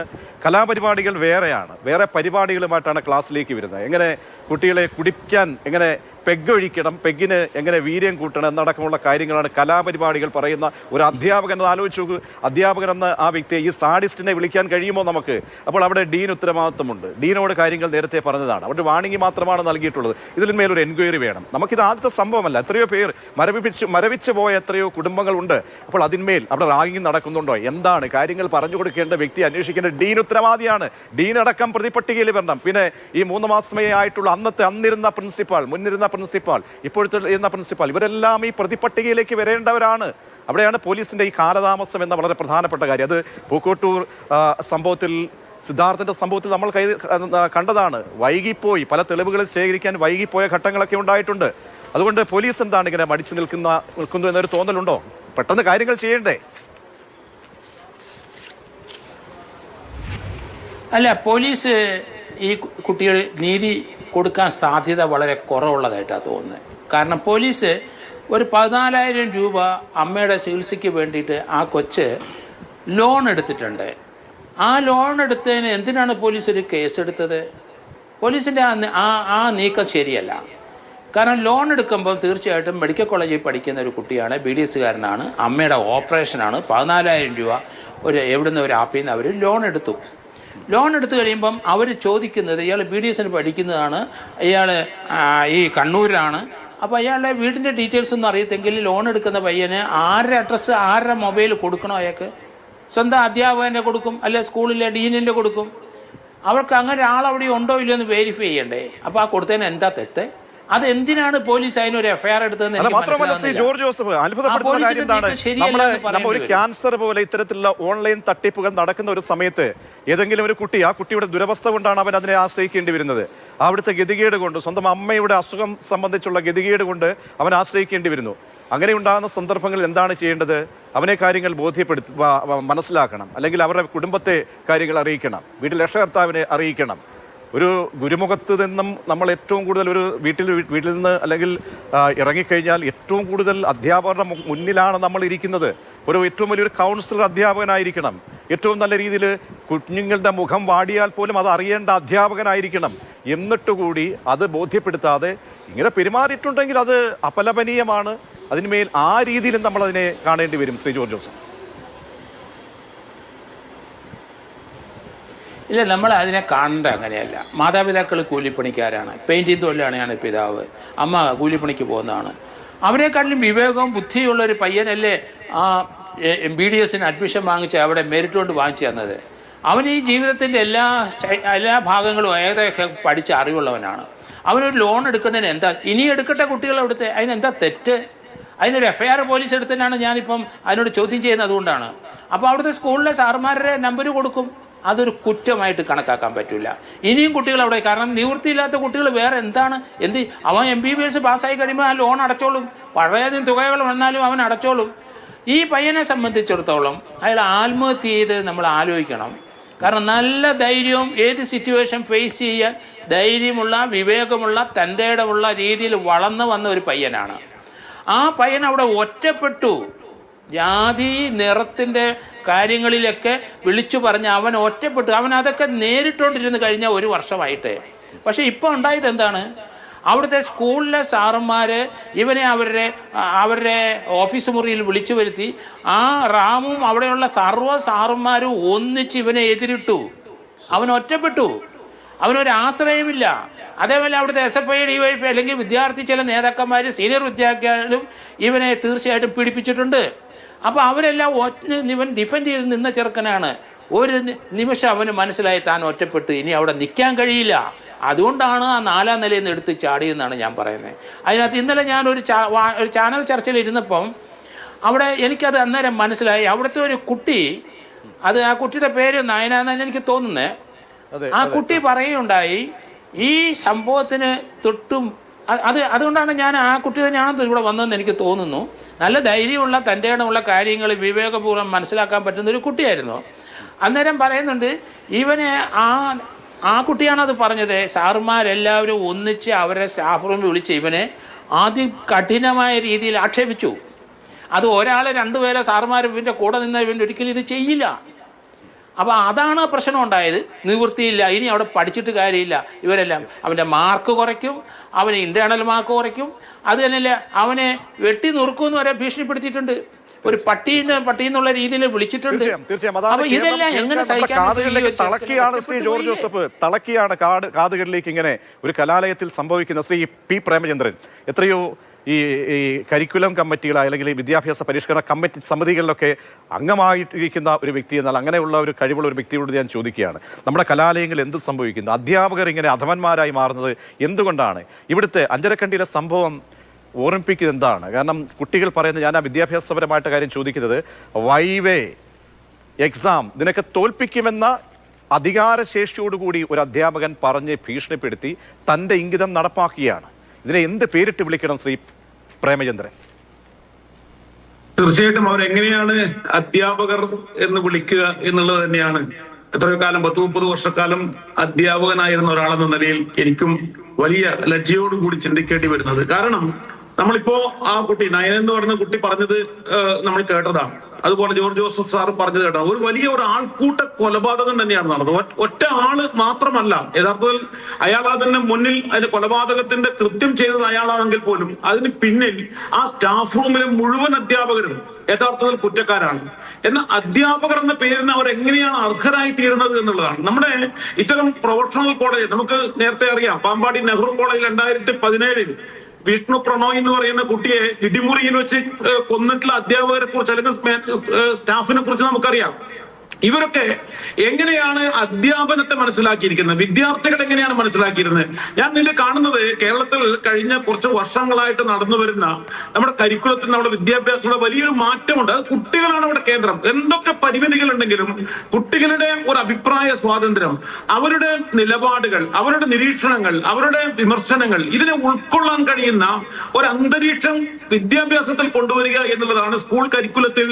കലാപരിപാടികൾ വേറെ പരിപാടികളുമായിട്ടാണ് ക്ലാസ്സിലേക്ക് വരുന്നത്. എങ്ങനെ കുട്ടികളെ കുടിക്കാൻ, എങ്ങനെ പെഗ് ഒഴിക്കണം, പെഗ്ഗിന് എങ്ങനെ വീര്യം കൂട്ടണം എന്നടക്കമുള്ള കാര്യങ്ങളാണ് കലാപരിപാടികൾ പറയുന്ന ഒരു അധ്യാപകൻ. എന്ന് ആലോചിച്ച് നോക്കൂ, അധ്യാപകൻ എന്ന ആ വ്യക്തിയെ, ഈ സാഡിസ്റ്റിനെ വിളിക്കാൻ കഴിയുമോ നമുക്ക്? അപ്പോൾ അവിടെ ഡീൻ ഉത്തരവാദിത്വമുണ്ട്. ഡീനോട് കാര്യങ്ങൾ നേരത്തെ പറഞ്ഞതാണ്. അവിടെ വാണിംഗ് മാത്രമാണ് നൽകിയിട്ടുള്ളത്. ഇതിന്മേലൊരു എൻക്വയറി വേണം. നമുക്കിത് ആദ്യത്തെ സംഭവമല്ല. എത്രയോ പേർ മരവിച്ചു പോയ എത്രയോ കുടുംബങ്ങളുണ്ട്. അപ്പോൾ അതിന്മേൽ അവിടെ റാഗിങ് നടക്കുന്നുണ്ടോ, എന്താണ് കാര്യങ്ങൾ പറഞ്ഞു കൊടുക്കേണ്ട വ്യക്തി, അന്വേഷിക്കേണ്ട ഡീൻ ഉത്തരവാദിയാണ്. ഡീൻ അടക്കം പ്രതിപട്ടികയിൽ വരണം. പിന്നെ ഈ 3 മാസമേ ആയിട്ടുള്ള മുന്നിരുന്ന പ്രിൻസിപ്പാൾ, ഇപ്പോഴത്തെ ഇരുന്ന പ്രിൻസിപ്പാൾ, ഇവരെല്ലാം ഈ പ്രതിപട്ടികയിലേക്ക് വരേണ്ടവരാണ്. അവിടെയാണ് പോലീസിന്റെ ഈ കാലതാമസം എന്ന വളരെ പ്രധാനപ്പെട്ട കാര്യം. അത് പൂക്കോട്ടൂർ സംഭവത്തിൽ, സിദ്ധാർത്ഥന്റെ സംഭവത്തിൽ നമ്മൾ കണ്ടതാണ്. വൈകിപ്പോയി, പല തെളിവുകളും ശേഖരിക്കാൻ വൈകിപ്പോയ ഘട്ടങ്ങളൊക്കെ ഉണ്ടായിട്ടുണ്ട്. അതുകൊണ്ട് പോലീസ് എന്താണ് ഇങ്ങനെ മടിച്ചു നിൽക്കുന്നു എന്നൊരു തോന്നലുണ്ടോ? പെട്ടെന്ന് കാര്യങ്ങൾ ചെയ്യണ്ടേ? അല്ല, പോലീസ് ഈ കുട്ടികൾ നീതി കൊടുക്കാൻ സാധ്യത വളരെ കുറവുള്ളതായിട്ടാണ് തോന്നുന്നത്. കാരണം പോലീസ് ഒരു 14,000 രൂപ അമ്മയുടെ ചികിത്സയ്ക്ക് വേണ്ടിയിട്ട് ആ കൊച്ച് ലോൺ എടുത്തിട്ടുണ്ട്. ആ ലോൺ എടുത്തതിന് എന്തിനാണ് പോലീസ് ഒരു കേസെടുത്തത്? പോലീസിൻ്റെ ആ നീക്കം ശരിയല്ല. കാരണം ലോൺ എടുക്കുമ്പം തീർച്ചയായിട്ടും മെഡിക്കൽ കോളേജിൽ പഠിക്കുന്ന ഒരു കുട്ടിയാണ്, BDSകാരനാണ്, അമ്മയുടെ ഓപ്പറേഷനാണ്. 14,000 രൂപ എവിടുന്ന് ഒരു ആപ്പിൽ നിന്ന് അവർ ലോൺ എടുത്തു. ലോൺ എടുത്തു കഴിയുമ്പം അവർ ചോദിക്കുന്നത്, ഇയാൾ BDSന് പഠിക്കുന്നതാണ്, ഇയാൾ ഈ കണ്ണൂരാണ്, അപ്പോൾ അയാളുടെ വീടിൻ്റെ ഡീറ്റെയിൽസ് ഒന്നും അറിയത്തെങ്കിൽ ലോൺ എടുക്കുന്ന പയ്യന് ആരുടെ അഡ്രസ്സ്, ആരുടെ മൊബൈൽ കൊടുക്കണോ? അയാൾക്ക് സ്വന്തം അധ്യാപകൻ്റെ കൊടുക്കും, അല്ലെ സ്കൂളിലെ ഡീനിൻ്റെ കൊടുക്കും. അവർക്ക് അങ്ങനെ ആളവിടെ ഉണ്ടോ ഇല്ലയോ എന്ന് വെരിഫൈ ചെയ്യണ്ടേ. അപ്പോൾ ആ കൊടുത്തതിന് എന്താ തെറ്റ്? അതെന്തിനാണ് പോലീസ് അതിനൊരു FIR എടുത്തതെന്ന് ജോർജ് ജോസഫ് അത്ഭുതപ്പെടുത്തുന്ന കാര്യം എന്താണ്? നമ്മൾ ഒരു ക്യാൻസർ പോലെ ഇത്തരത്തിലുള്ള ഓൺലൈൻ തട്ടിപ്പുകൾ നടക്കുന്ന ഒരു സമയത്ത് ഏതെങ്കിലും ഒരു കുട്ടി, ആ കുട്ടിയുടെ ദുരവസ്ഥ കൊണ്ടാണ് അവൻ അതിനെ ആശ്രയിക്കേണ്ടി വരുന്നത്. അവിടുത്തെ ഗതികേട് കൊണ്ട്, സ്വന്തം അമ്മയുടെ അസുഖം സംബന്ധിച്ചുള്ള ഗതികേട് കൊണ്ട് അവൻ ആശ്രയിക്കേണ്ടി വരുന്നു. അങ്ങനെ ഉണ്ടാകുന്ന സന്ദർഭങ്ങളിൽ എന്താണ് ചെയ്യേണ്ടത്? അവനെ കാര്യങ്ങൾ മനസ്സിലാക്കണം, അല്ലെങ്കിൽ അവരുടെ കുടുംബത്തെ കാര്യങ്ങൾ അറിയിക്കണം, വീട്ടിൽ രക്ഷകർത്താവിനെ അറിയിക്കണം. ഒരു ഗുരുമുഖത്ത് നിന്നും നമ്മൾ ഏറ്റവും കൂടുതൽ ഒരു വീട്ടിൽ നിന്ന് അല്ലെങ്കിൽ ഇറങ്ങിക്കഴിഞ്ഞാൽ ഏറ്റവും കൂടുതൽ അധ്യാപകരുടെ മുന്നിലാണ് നമ്മൾ ഇരിക്കുന്നത്. ഏറ്റവും വലിയൊരു കൗൺസിലർ അധ്യാപകനായിരിക്കണം. ഏറ്റവും നല്ല രീതിയിൽ കുഞ്ഞുങ്ങളുടെ മുഖം വാടിയാൽ പോലും അത് അറിയേണ്ട അധ്യാപകനായിരിക്കണം. എന്നിട്ടുകൂടി അത് ബോധ്യപ്പെടുത്താതെ ഇങ്ങനെ പെരുമാറിയിട്ടുണ്ടെങ്കിൽ അത് അപലപനീയമാണ്. അതിന്മേൽ ആ രീതിയിലും നമ്മൾ അതിനെ കാണേണ്ടി വരും. Shri George Joseph. ഇല്ല, നമ്മൾ അതിനെ കാണേണ്ട അങ്ങനെയല്ല. മാതാപിതാക്കൾ കൂലിപ്പണിക്കാരാണ്, പെയിൻറ്റിങ് തൊഴിലാളിയാണ് പിതാവ്, അമ്മ കൂലിപ്പണിക്ക് പോകുന്നതാണ്. അവരെക്കാട്ടിലും വിവേകവും ബുദ്ധിയുള്ളൊരു പയ്യനല്ലേ ആ BDSന് അഡ്മിഷൻ വാങ്ങിച്ച് അവിടെ മെറിറ്റ് കൊണ്ട് വാങ്ങിച്ചു തന്നത്. അവൻ ഈ ജീവിതത്തിൻ്റെ എല്ലാ ഭാഗങ്ങളും ഏതൊക്കെ പഠിച്ച അറിവുള്ളവനാണ്. അവനൊരു ലോൺ എടുക്കുന്നതിന് എന്താ, ഇനി എടുക്കട്ടെ കുട്ടികൾ അവിടുത്തെ, അതിനെന്താ തെറ്റ്? അതിനൊരു FIR പോലീസ് എടുത്തതിനാണ് ഞാനിപ്പം അതിനോട് ചോദ്യം ചെയ്യുന്നത്. അതുകൊണ്ടാണ്. അപ്പോൾ അവിടുത്തെ സ്കൂളിലെ സാറുമാരുടെ നമ്പർ കൊടുക്കും. അതൊരു കുറ്റമായിട്ട് കണക്കാക്കാൻ പറ്റില്ല. ഇനിയും കുട്ടികൾ അവിടെ, കാരണം നിവൃത്തിയില്ലാത്ത കുട്ടികൾ വേറെ എന്താണ് അവൻ MBBS പാസ്സായി കഴിയുമ്പോൾ ആ ലോൺ അടച്ചോളും. വളരെയധികം തുകകൾ വന്നാലും അവൻ അടച്ചോളും. ഈ പയ്യനെ സംബന്ധിച്ചിടത്തോളം അയാൾ ആത്മഹത്യ ചെയ്ത് നമ്മൾ ആലോചിക്കണം. കാരണം നല്ല ധൈര്യവും ഏത് സിറ്റുവേഷൻ ഫേസ് ചെയ്യാൻ ധൈര്യമുള്ള, വിവേകമുള്ള, തൻ്റെ ഇടമുള്ള രീതിയിൽ വളർന്നു വന്ന ഒരു പയ്യനാണ്. ആ പയ്യൻ അവിടെ ഒറ്റപ്പെട്ടു. ജാതി നിറത്തിൻ്റെ കാര്യങ്ങളിലൊക്കെ വിളിച്ചു പറഞ്ഞ് അവൻ ഒറ്റപ്പെട്ടു. അവൻ അതൊക്കെ നേരിട്ടുകൊണ്ടിരുന്ന് കഴിഞ്ഞ 1 വർഷമായിട്ട്. പക്ഷെ ഇപ്പോൾ ഉണ്ടായത് എന്താണ്? അവിടുത്തെ സ്കൂളിലെ സാറന്മാർ ഇവനെ അവരുടെ ഓഫീസ് മുറിയിൽ വിളിച്ചു വരുത്തി. ആ റാമും അവിടെയുള്ള സർവ്വ സാറന്മാരും ഒന്നിച്ച് ഇവനെ എതിരിട്ടു. അവൻ ഒറ്റപ്പെട്ടു. അവനൊരു ആശ്രയമില്ല. അതേപോലെ അവിടുത്തെ SFI, DYFI അല്ലെങ്കിൽ വിദ്യാർത്ഥി ചില നേതാക്കന്മാർ, സീനിയർ വിദ്യാർത്ഥികളും ഇവനെ തീർച്ചയായിട്ടും പീഡിപ്പിച്ചിട്ടുണ്ട്. അപ്പോൾ അവരെല്ലാം ഇവൻ ഡിഫെൻഡ് ചെയ്ത് നിന്ന ചെറുക്കനാണ്. ഒരു നിമിഷം അവന് മനസ്സിലായി താൻ ഒറ്റപ്പെട്ട് ഇനി അവിടെ നിൽക്കാൻ കഴിയില്ല. അതുകൊണ്ടാണ് ആ 4ാം നിലയിൽ നിന്ന് എടുത്ത് ചാടിയെന്നാണ് ഞാൻ പറയുന്നത്. അതിനകത്ത് ഇന്നലെ ഞാൻ ഒരു ചാനൽ ചർച്ചയിൽ ഇരുന്നപ്പം അവിടെ എനിക്കത് അന്നേരം മനസ്സിലായി. അവിടുത്തെ ഒരു കുട്ടി, ആ കുട്ടിയുടെ പേര് നയന എന്നാണ് എനിക്ക് തോന്നുന്നത്. ആ കുട്ടി പറയുകയുണ്ടായി, ഈ സംഭവത്തിന് തൊട്ടും അതുകൊണ്ടാണ് ഞാൻ ആ കുട്ടി തന്നെയാണെന്ന് ഇവിടെ വന്നതെന്ന് എനിക്ക് തോന്നുന്നു. നല്ല ധൈര്യമുള്ള തൻ്റെ ഇടമുള്ള കാര്യങ്ങൾ വിവേകപൂർവ്വം മനസ്സിലാക്കാൻ പറ്റുന്ന ഒരു കുട്ടിയായിരുന്നു. അന്നേരം പറയുന്നുണ്ട് ഇവനെ ആ കുട്ടിയാണത് പറഞ്ഞത്. സാറുമാരെല്ലാവരും ഒന്നിച്ച് അവരെ സ്റ്റാഫ് റൂമിൽ വിളിച്ച് ഇവനെ ആദ്യം കഠിനമായ രീതിയിൽ ആക്ഷേപിച്ചു. അത് ഒരാളെ രണ്ടുപേരെ സാറുമാർ ഇവൻ്റെ കൂടെ നിന്ന് ഇവൻ്റെ ഒരിക്കലും ഇത് ചെയ്യില്ല. അപ്പോൾ അതാണ് പ്രശ്നം ഉണ്ടായത്. നിവൃത്തിയില്ല, ഇനി അവിടെ പഠിച്ചിട്ട് കാര്യമില്ല. ഇവരെല്ലാം അവൻ്റെ മാർക്ക് കുറയ്ക്കും, അവന് ഇൻറ്റേർണൽ മാർക്ക് കുറയ്ക്കും, അത് തന്നെയല്ല അവനെ വെട്ടി നുറുക്കുമെന്ന് വരെ ഭീഷണിപ്പെടുത്തിയിട്ടുണ്ട്. ഒരു പട്ടി എന്നുള്ള രീതിയിൽ വിളിച്ചിട്ടുണ്ട്. അപ്പോൾ ഇതെല്ലാം എങ്ങനെ തളക്കിയാണ് ശ്രീ ജോർജ് ജോസഫ്, തളക്കിയാണ് കാതുകളിലേക്ക് ഇങ്ങനെ ഒരു കലാലയത്തിൽ സംഭവിക്കുന്ന. ശ്രീ പി പ്രേമചന്ദ്രൻ എത്രയോ ഈ കരിക്കുലം കമ്മിറ്റികൾ അല്ലെങ്കിൽ വിദ്യാഭ്യാസ പരിഷ്കരണ കമ്മിറ്റി സമിതികളിലൊക്കെ അംഗമായിട്ടിരിക്കുന്ന ഒരു വ്യക്തി എന്നാൽ അങ്ങനെയുള്ള ഒരു കഴിവുള്ള ഒരു വ്യക്തിയോട് ഞാൻ ചോദിക്കുകയാണ്, നമ്മുടെ കലാലയങ്ങളിൽ എന്ത് സംഭവിക്കുന്നു? അധ്യാപകർ ഇങ്ങനെ അധമന്മാരായി മാറുന്നത് എന്തുകൊണ്ടാണ്? ഇവിടുത്തെ അഞ്ചരക്കണ്ടിയിലെ സംഭവം ഓർമ്മിപ്പിക്കുന്നത് എന്താണ്? കാരണം കുട്ടികൾ പറയുന്നത്, ഞാൻ ആ വിദ്യാഭ്യാസപരമായിട്ട് കാര്യം ചോദിക്കുന്നത്, വൈവേ എക്സാം ഇതിനൊക്കെ തോൽപ്പിക്കുമെന്ന അധികാരശേഷിയോടുകൂടി ഒരു അധ്യാപകൻ പറഞ്ഞ് ഭീഷണിപ്പെടുത്തി തൻ്റെ ഇംഗിതം നടപ്പാക്കുകയാണ്. ഇതിനെ എന്ത് പേരിട്ട് വിളിക്കണം ശ്രീ പ്രേമചന്ദ്രൻ? തീർച്ചയായിട്ടും അവരെങ്ങനെയാണ് അധ്യാപകർ എന്ന് വിളിക്കുക എന്നുള്ളത് തന്നെയാണ്. എത്രയോ കാലം 10-30 വർഷക്കാലം അധ്യാപകനായിരുന്ന ഒരാളെന്ന നിലയിൽ എനിക്കും വലിയ ലജ്ജയോടുകൂടി ചിന്തിക്കേണ്ടി വരുന്നത്. കാരണം നമ്മളിപ്പോ ആ കുട്ടി നയൻ എന്ന് പറയുന്ന കുട്ടി പറഞ്ഞത് നമ്മൾ കേട്ടതാണ്. അതുപോലെ ജോർജ് ജോസഫ് സാർ പറഞ്ഞത് കേട്ടോ, ഒരു വലിയ ഒരു ആൾക്കൂട്ട കൊലപാതകം തന്നെയാണ് നടന്നത്. ഒറ്റ ആള് മാത്രമല്ല, യഥാർത്ഥത്തിൽ അയാൾ അതിന്റെ മുന്നിൽ അതിന്റെ കൊലപാതകത്തിന്റെ കൃത്യം ചെയ്തത് അയാളാണെങ്കിൽ പോലും അതിന് പിന്നിൽ ആ സ്റ്റാഫ് റൂമിലെ മുഴുവൻ അധ്യാപകരും യഥാർത്ഥത്തിൽ കുറ്റക്കാരാണ്. എന്നാൽ അധ്യാപകർ എന്ന പേരിന് അവർ എങ്ങനെയാണ് അർഹരായി തീരുന്നത് എന്നുള്ളതാണ്. നമ്മുടെ ഇത്തരം പ്രൊഫഷണൽ കോളേജ് നമുക്ക് നേരത്തെ അറിയാം. പാമ്പാടി നെഹ്റു കോളേജ് 2017 വിഷ്ണു പ്രണോയ് എന്ന് പറയുന്ന കുട്ടിയെ ഇടിമുറിയിൽ വെച്ച് കൊന്നിട്ടുള്ള അധ്യാപകരെ കുറിച്ച് അല്ലെങ്കിൽ സ്റ്റാഫിനെ കുറിച്ച് നമുക്കറിയാം. ഇവരൊക്കെ എങ്ങനെയാണ് അധ്യാപനത്തെ മനസ്സിലാക്കിയിരിക്കുന്നത്, വിദ്യാർത്ഥികൾ എങ്ങനെയാണ് മനസ്സിലാക്കിയിരുന്നത്? ഞാൻ ഇത് കാണുന്നത് കേരളത്തിൽ കഴിഞ്ഞ കുറച്ച് വർഷങ്ങളായിട്ട് നടന്നു വരുന്ന നമ്മുടെ കരിക്കുലത്തിൽ, നമ്മുടെ വിദ്യാഭ്യാസത്തിലുള്ള വലിയൊരു മാറ്റമുണ്ട്. അത് കുട്ടികളാണ് ഇവിടെ കേന്ദ്രം. എന്തൊക്കെ പരിമിതികൾ ഉണ്ടെങ്കിലും കുട്ടികളുടെ ഒരു അഭിപ്രായ സ്വാതന്ത്ര്യം, അവരുടെ നിലപാടുകൾ, അവരുടെ നിരീക്ഷണങ്ങൾ, അവരുടെ വിമർശനങ്ങൾ, ഇതിനെ ഉൾക്കൊള്ളാൻ കഴിയുന്ന ഒരു അന്തരീക്ഷം വിദ്യാഭ്യാസത്തിൽ കൊണ്ടുവരിക എന്നുള്ളതാണ് സ്കൂൾ കരിക്കുലത്തിൽ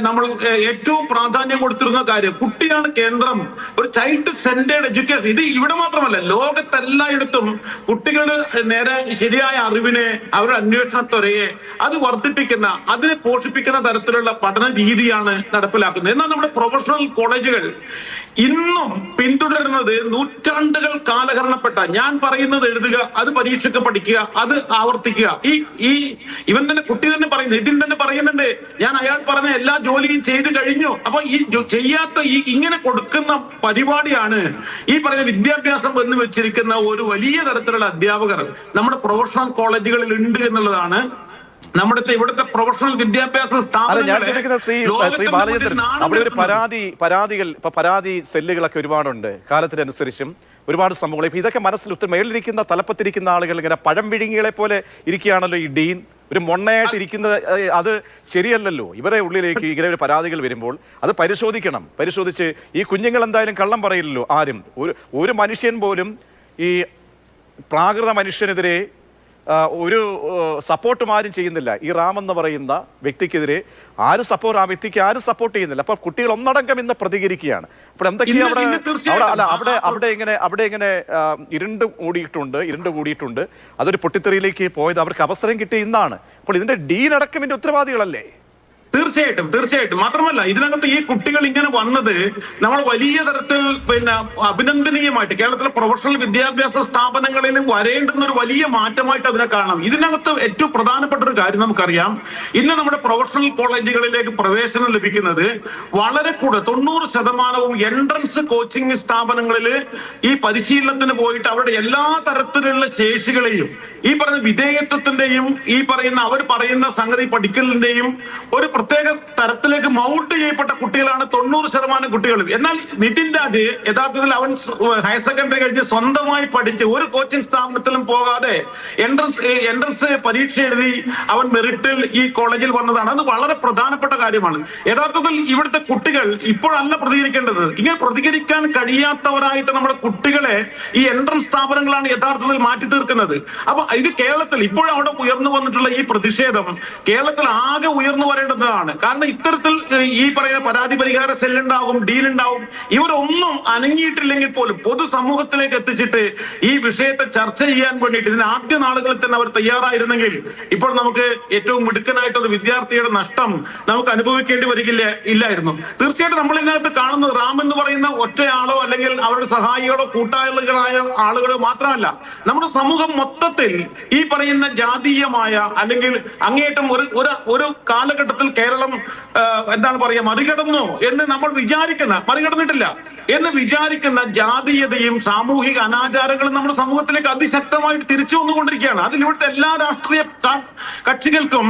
നമ്മൾ ഏറ്റവും പ്രാധാന്യം കൊടുത്തിരുന്ന കാര്യം. കുട്ടിയാണ് കേന്ദ്രം, ഒരു ചൈൽഡ് സെന്റേഡ് എഡ്യൂക്കേഷൻ. ഇത് ഇവിടെ മാത്രമല്ല, ലോകത്തെല്ലായിടത്തും കുട്ടികൾ നേരെ ശരിയായ അറിവിനെ, അവരുടെ അന്വേഷണത്വരയെ അത് വർദ്ധിപ്പിക്കുന്ന, അതിനെ പോഷിപ്പിക്കുന്ന തരത്തിലുള്ള പഠന രീതിയാണ് നടപ്പിലാക്കുന്നത്. എന്നാൽ നമ്മുടെ പ്രൊഫഷണൽ കോളേജുകൾ ഇന്നും പിന്തുടരുന്നത് നൂറ്റാണ്ടുകൾ കാലഹരണപ്പെട്ട, ഞാൻ പറയുന്നത് എഴുതുക, അത് പരീക്ഷയ്ക്ക് പഠിക്കുക, അത് ആവർത്തിക്കുക. ഇവൻ തന്നെ, കുട്ടി തന്നെ പറയുന്നത്, ഇതിൻ തന്നെ പറയുന്നുണ്ട്, ഞാൻ അയാൾ പറഞ്ഞ എല്ലാ ജോലിയും ചെയ്തു കഴിഞ്ഞു. അപ്പൊ ഈ ചെയ്യാത്ത ഇങ്ങനെ കൊടുക്കുന്ന പരിപാടിയാണ് ഈ പറയുന്ന വിദ്യാഭ്യാസം എന്ന് വെച്ചിരിക്കുന്ന ഒരു വലിയ തരത്തിലുള്ള അധ്യാപകർ നമ്മുടെ പ്രൊഫഷണൽ കോളേജുകളിൽ ഉണ്ട് എന്നുള്ളതാണ് നമ്മുടെ ഇവിടുത്തെ പ്രൊഫഷണൽ വിദ്യാഭ്യാസ പരാതി സെല്ലുകളൊക്കെ ഒരുപാടുണ്ട്. കാലത്തിനനുസരിച്ചും ഒരുപാട് സംഭവങ്ങൾ. ഇപ്പൊ ഇതൊക്കെ മനസ്സിൽ മേളിലിരിക്കുന്ന തലപ്പത്തിരിക്കുന്ന ആളുകൾ ഇങ്ങനെ പഴം വിഴുങ്ങികളെ പോലെ ഇരിക്കുകയാണല്ലോ ഈ ഡീൻ. ഒരു മൊണ്ണയായിട്ട് ഇരിക്കുന്നത് അത് ശരിയല്ലല്ലോ. ഇവരെ ഉള്ളിലേക്ക് ഇങ്ങനെ ഒരു പരാതികൾ വരുമ്പോൾ അത് പരിശോധിച്ച് ഈ കുഞ്ഞുങ്ങൾ എന്തായാലും കള്ളം പറയില്ലല്ലോ ആരും. ഒരു മനുഷ്യൻ പോലും ഈ പ്രാകൃത മനുഷ്യനെതിരെ ഒരു സപ്പോർട്ടും ആരും ചെയ്യുന്നില്ല. ഈ റാം എന്ന് പറയുന്ന വ്യക്തിക്കെതിരെ ആ വ്യക്തിക്ക് ആരും സപ്പോർട്ട് ചെയ്യുന്നില്ല. അപ്പൊ കുട്ടികൾ ഒന്നടങ്കം ഇന്ന് പ്രതികരിക്കുകയാണ്. അപ്പോൾ എന്തൊക്കെയാ അവിടെ ഇങ്ങനെ ഇരുണ്ട് കൂടിയിട്ടുണ്ട്. അതൊരു പൊട്ടിത്തെറിയിലേക്ക് പോയത് അവർക്ക് അവസരം കിട്ടിയ ഇന്നാണ്. അപ്പോൾ ഇതിന്റെ ഡീൻ അടക്കം ഇതിന്റെ ഉത്തരവാദികളല്ലേ? തീർച്ചയായിട്ടും. മാത്രമല്ല, ഇതിനകത്ത് ഈ കുട്ടികൾ ഇങ്ങനെ വന്നത് നമ്മൾ വലിയ തരത്തിൽ അഭിനന്ദനീയമായിട്ട് കേരളത്തിലെ പ്രൊഫഷണൽ വിദ്യാഭ്യാസ സ്ഥാപനങ്ങളിൽ വരേണ്ടുന്ന ഒരു വലിയ മാറ്റമായിട്ട് അതിനെ കാണാം. ഇതിനകത്ത് ഏറ്റവും പ്രധാനപ്പെട്ട ഒരു കാര്യം നമുക്കറിയാം. ഇന്ന് നമ്മുടെ പ്രൊഫഷണൽ കോളേജുകളിലേക്ക് പ്രവേശനം ലഭിക്കുന്നത് വളരെ കൂടുതൽ 90% എൻട്രൻസ് കോച്ചിങ് സ്ഥാപനങ്ങളിൽ ഈ പരിശീലനത്തിന് പോയിട്ട് അവരുടെ എല്ലാ തരത്തിലുള്ള ശേഷികളെയും, ഈ പറയുന്ന വിധേയത്വത്തിന്റെയും, ഈ പറയുന്ന അവർ പറയുന്ന സംഗതി പഠിക്കലിന്റെയും ഒരു പ്രത്യേക തരത്തിലേക്ക് മൗണ്ട് ചെയ്യപ്പെട്ട കുട്ടികളാണ് 90% കുട്ടികളും. എന്നാൽ നിതിൻ രാജ് യഥാർത്ഥത്തിൽ അവൻ ഹയർ സെക്കൻഡറി കഴിഞ്ഞ് സ്വന്തമായി പഠിച്ച് ഒരു കോച്ചിങ് സ്ഥാപനത്തിലും പോകാതെ എൻട്രൻസ് പരീക്ഷ എഴുതി അവൻ മെറിറ്റിൽ ഈ കോളേജിൽ വന്നതാണ്. അത് വളരെ പ്രധാനപ്പെട്ട കാര്യമാണ്. യഥാർത്ഥത്തിൽ ഇവിടുത്തെ കുട്ടികൾ ഇപ്പോഴല്ല പ്രതികരിക്കേണ്ടത്. ഇങ്ങനെ പ്രതികരിക്കാൻ കഴിയാത്തവരായിട്ട് നമ്മുടെ കുട്ടികളെ ഈ എൻട്രൻസ് സ്ഥാപനങ്ങളാണ് യഥാർത്ഥത്തിൽ മാറ്റി തീർക്കുന്നത്. അപ്പൊ ഇത് കേരളത്തിൽ ഇപ്പോഴും അവിടെ ഉയർന്നു വന്നിട്ടുള്ള ഈ പ്രതിഷേധം കേരളത്തിൽ ആകെ ഉയർന്നു വരേണ്ടതാണ്. കാരണം ഇത്തരത്തിൽ ഈ പറയുന്ന പരാതി പരിഹാര സെല്ലുണ്ടാവും, ഡീലുണ്ടാവും, ഇവരൊന്നും അനങ്ങിയിട്ടില്ലെങ്കിൽ പോലും പൊതുസമൂഹത്തിലേക്ക് എത്തിച്ചിട്ട് ഈ വിഷയത്തെ ചർച്ച ചെയ്യാൻ വേണ്ടിയിട്ട് ഇതിന് ആദ്യ നാളുകളിൽ തന്നെ അവർ തയ്യാറായിരുന്നെങ്കിൽ ഇപ്പോൾ നമുക്ക് ഏറ്റവും മിടുക്കനായിട്ടൊരു വിദ്യാർത്ഥിയുടെ നഷ്ടം നമുക്ക് അനുഭവിക്കേണ്ടി ഇല്ലായിരുന്നു. തീർച്ചയായിട്ടും നമ്മൾ ഇതിനകത്ത് കാണുന്നത് റാം എന്ന് പറയുന്ന ഒറ്റയാളോ അല്ലെങ്കിൽ അവരുടെ സഹായികളോ കൂട്ടാളികളായ ആളുകളോ മാത്രമല്ല, നമ്മുടെ സമൂഹം മൊത്തത്തിൽ ഈ പറയുന്ന ജാതീയമായ അല്ലെങ്കിൽ അങ്ങേയറ്റം ഒരു കാലഘട്ടത്തിൽ കേരളം എന്താണ് പറയുക മറികടന്നു എന്ന് നമ്മൾ മറികടന്നിട്ടില്ല എന്ന് വിചാരിക്കുന്ന ജാതീയതയും സാമൂഹിക അനാചാരങ്ങളും നമ്മുടെ സമൂഹത്തിലേക്ക് അതിശക്തമായിട്ട് തിരിച്ചു വന്നുകൊണ്ടിരിക്കുകയാണ്. അതിൽ ഇവിടുത്തെ എല്ലാ രാഷ്ട്രീയ കക്ഷികൾക്കും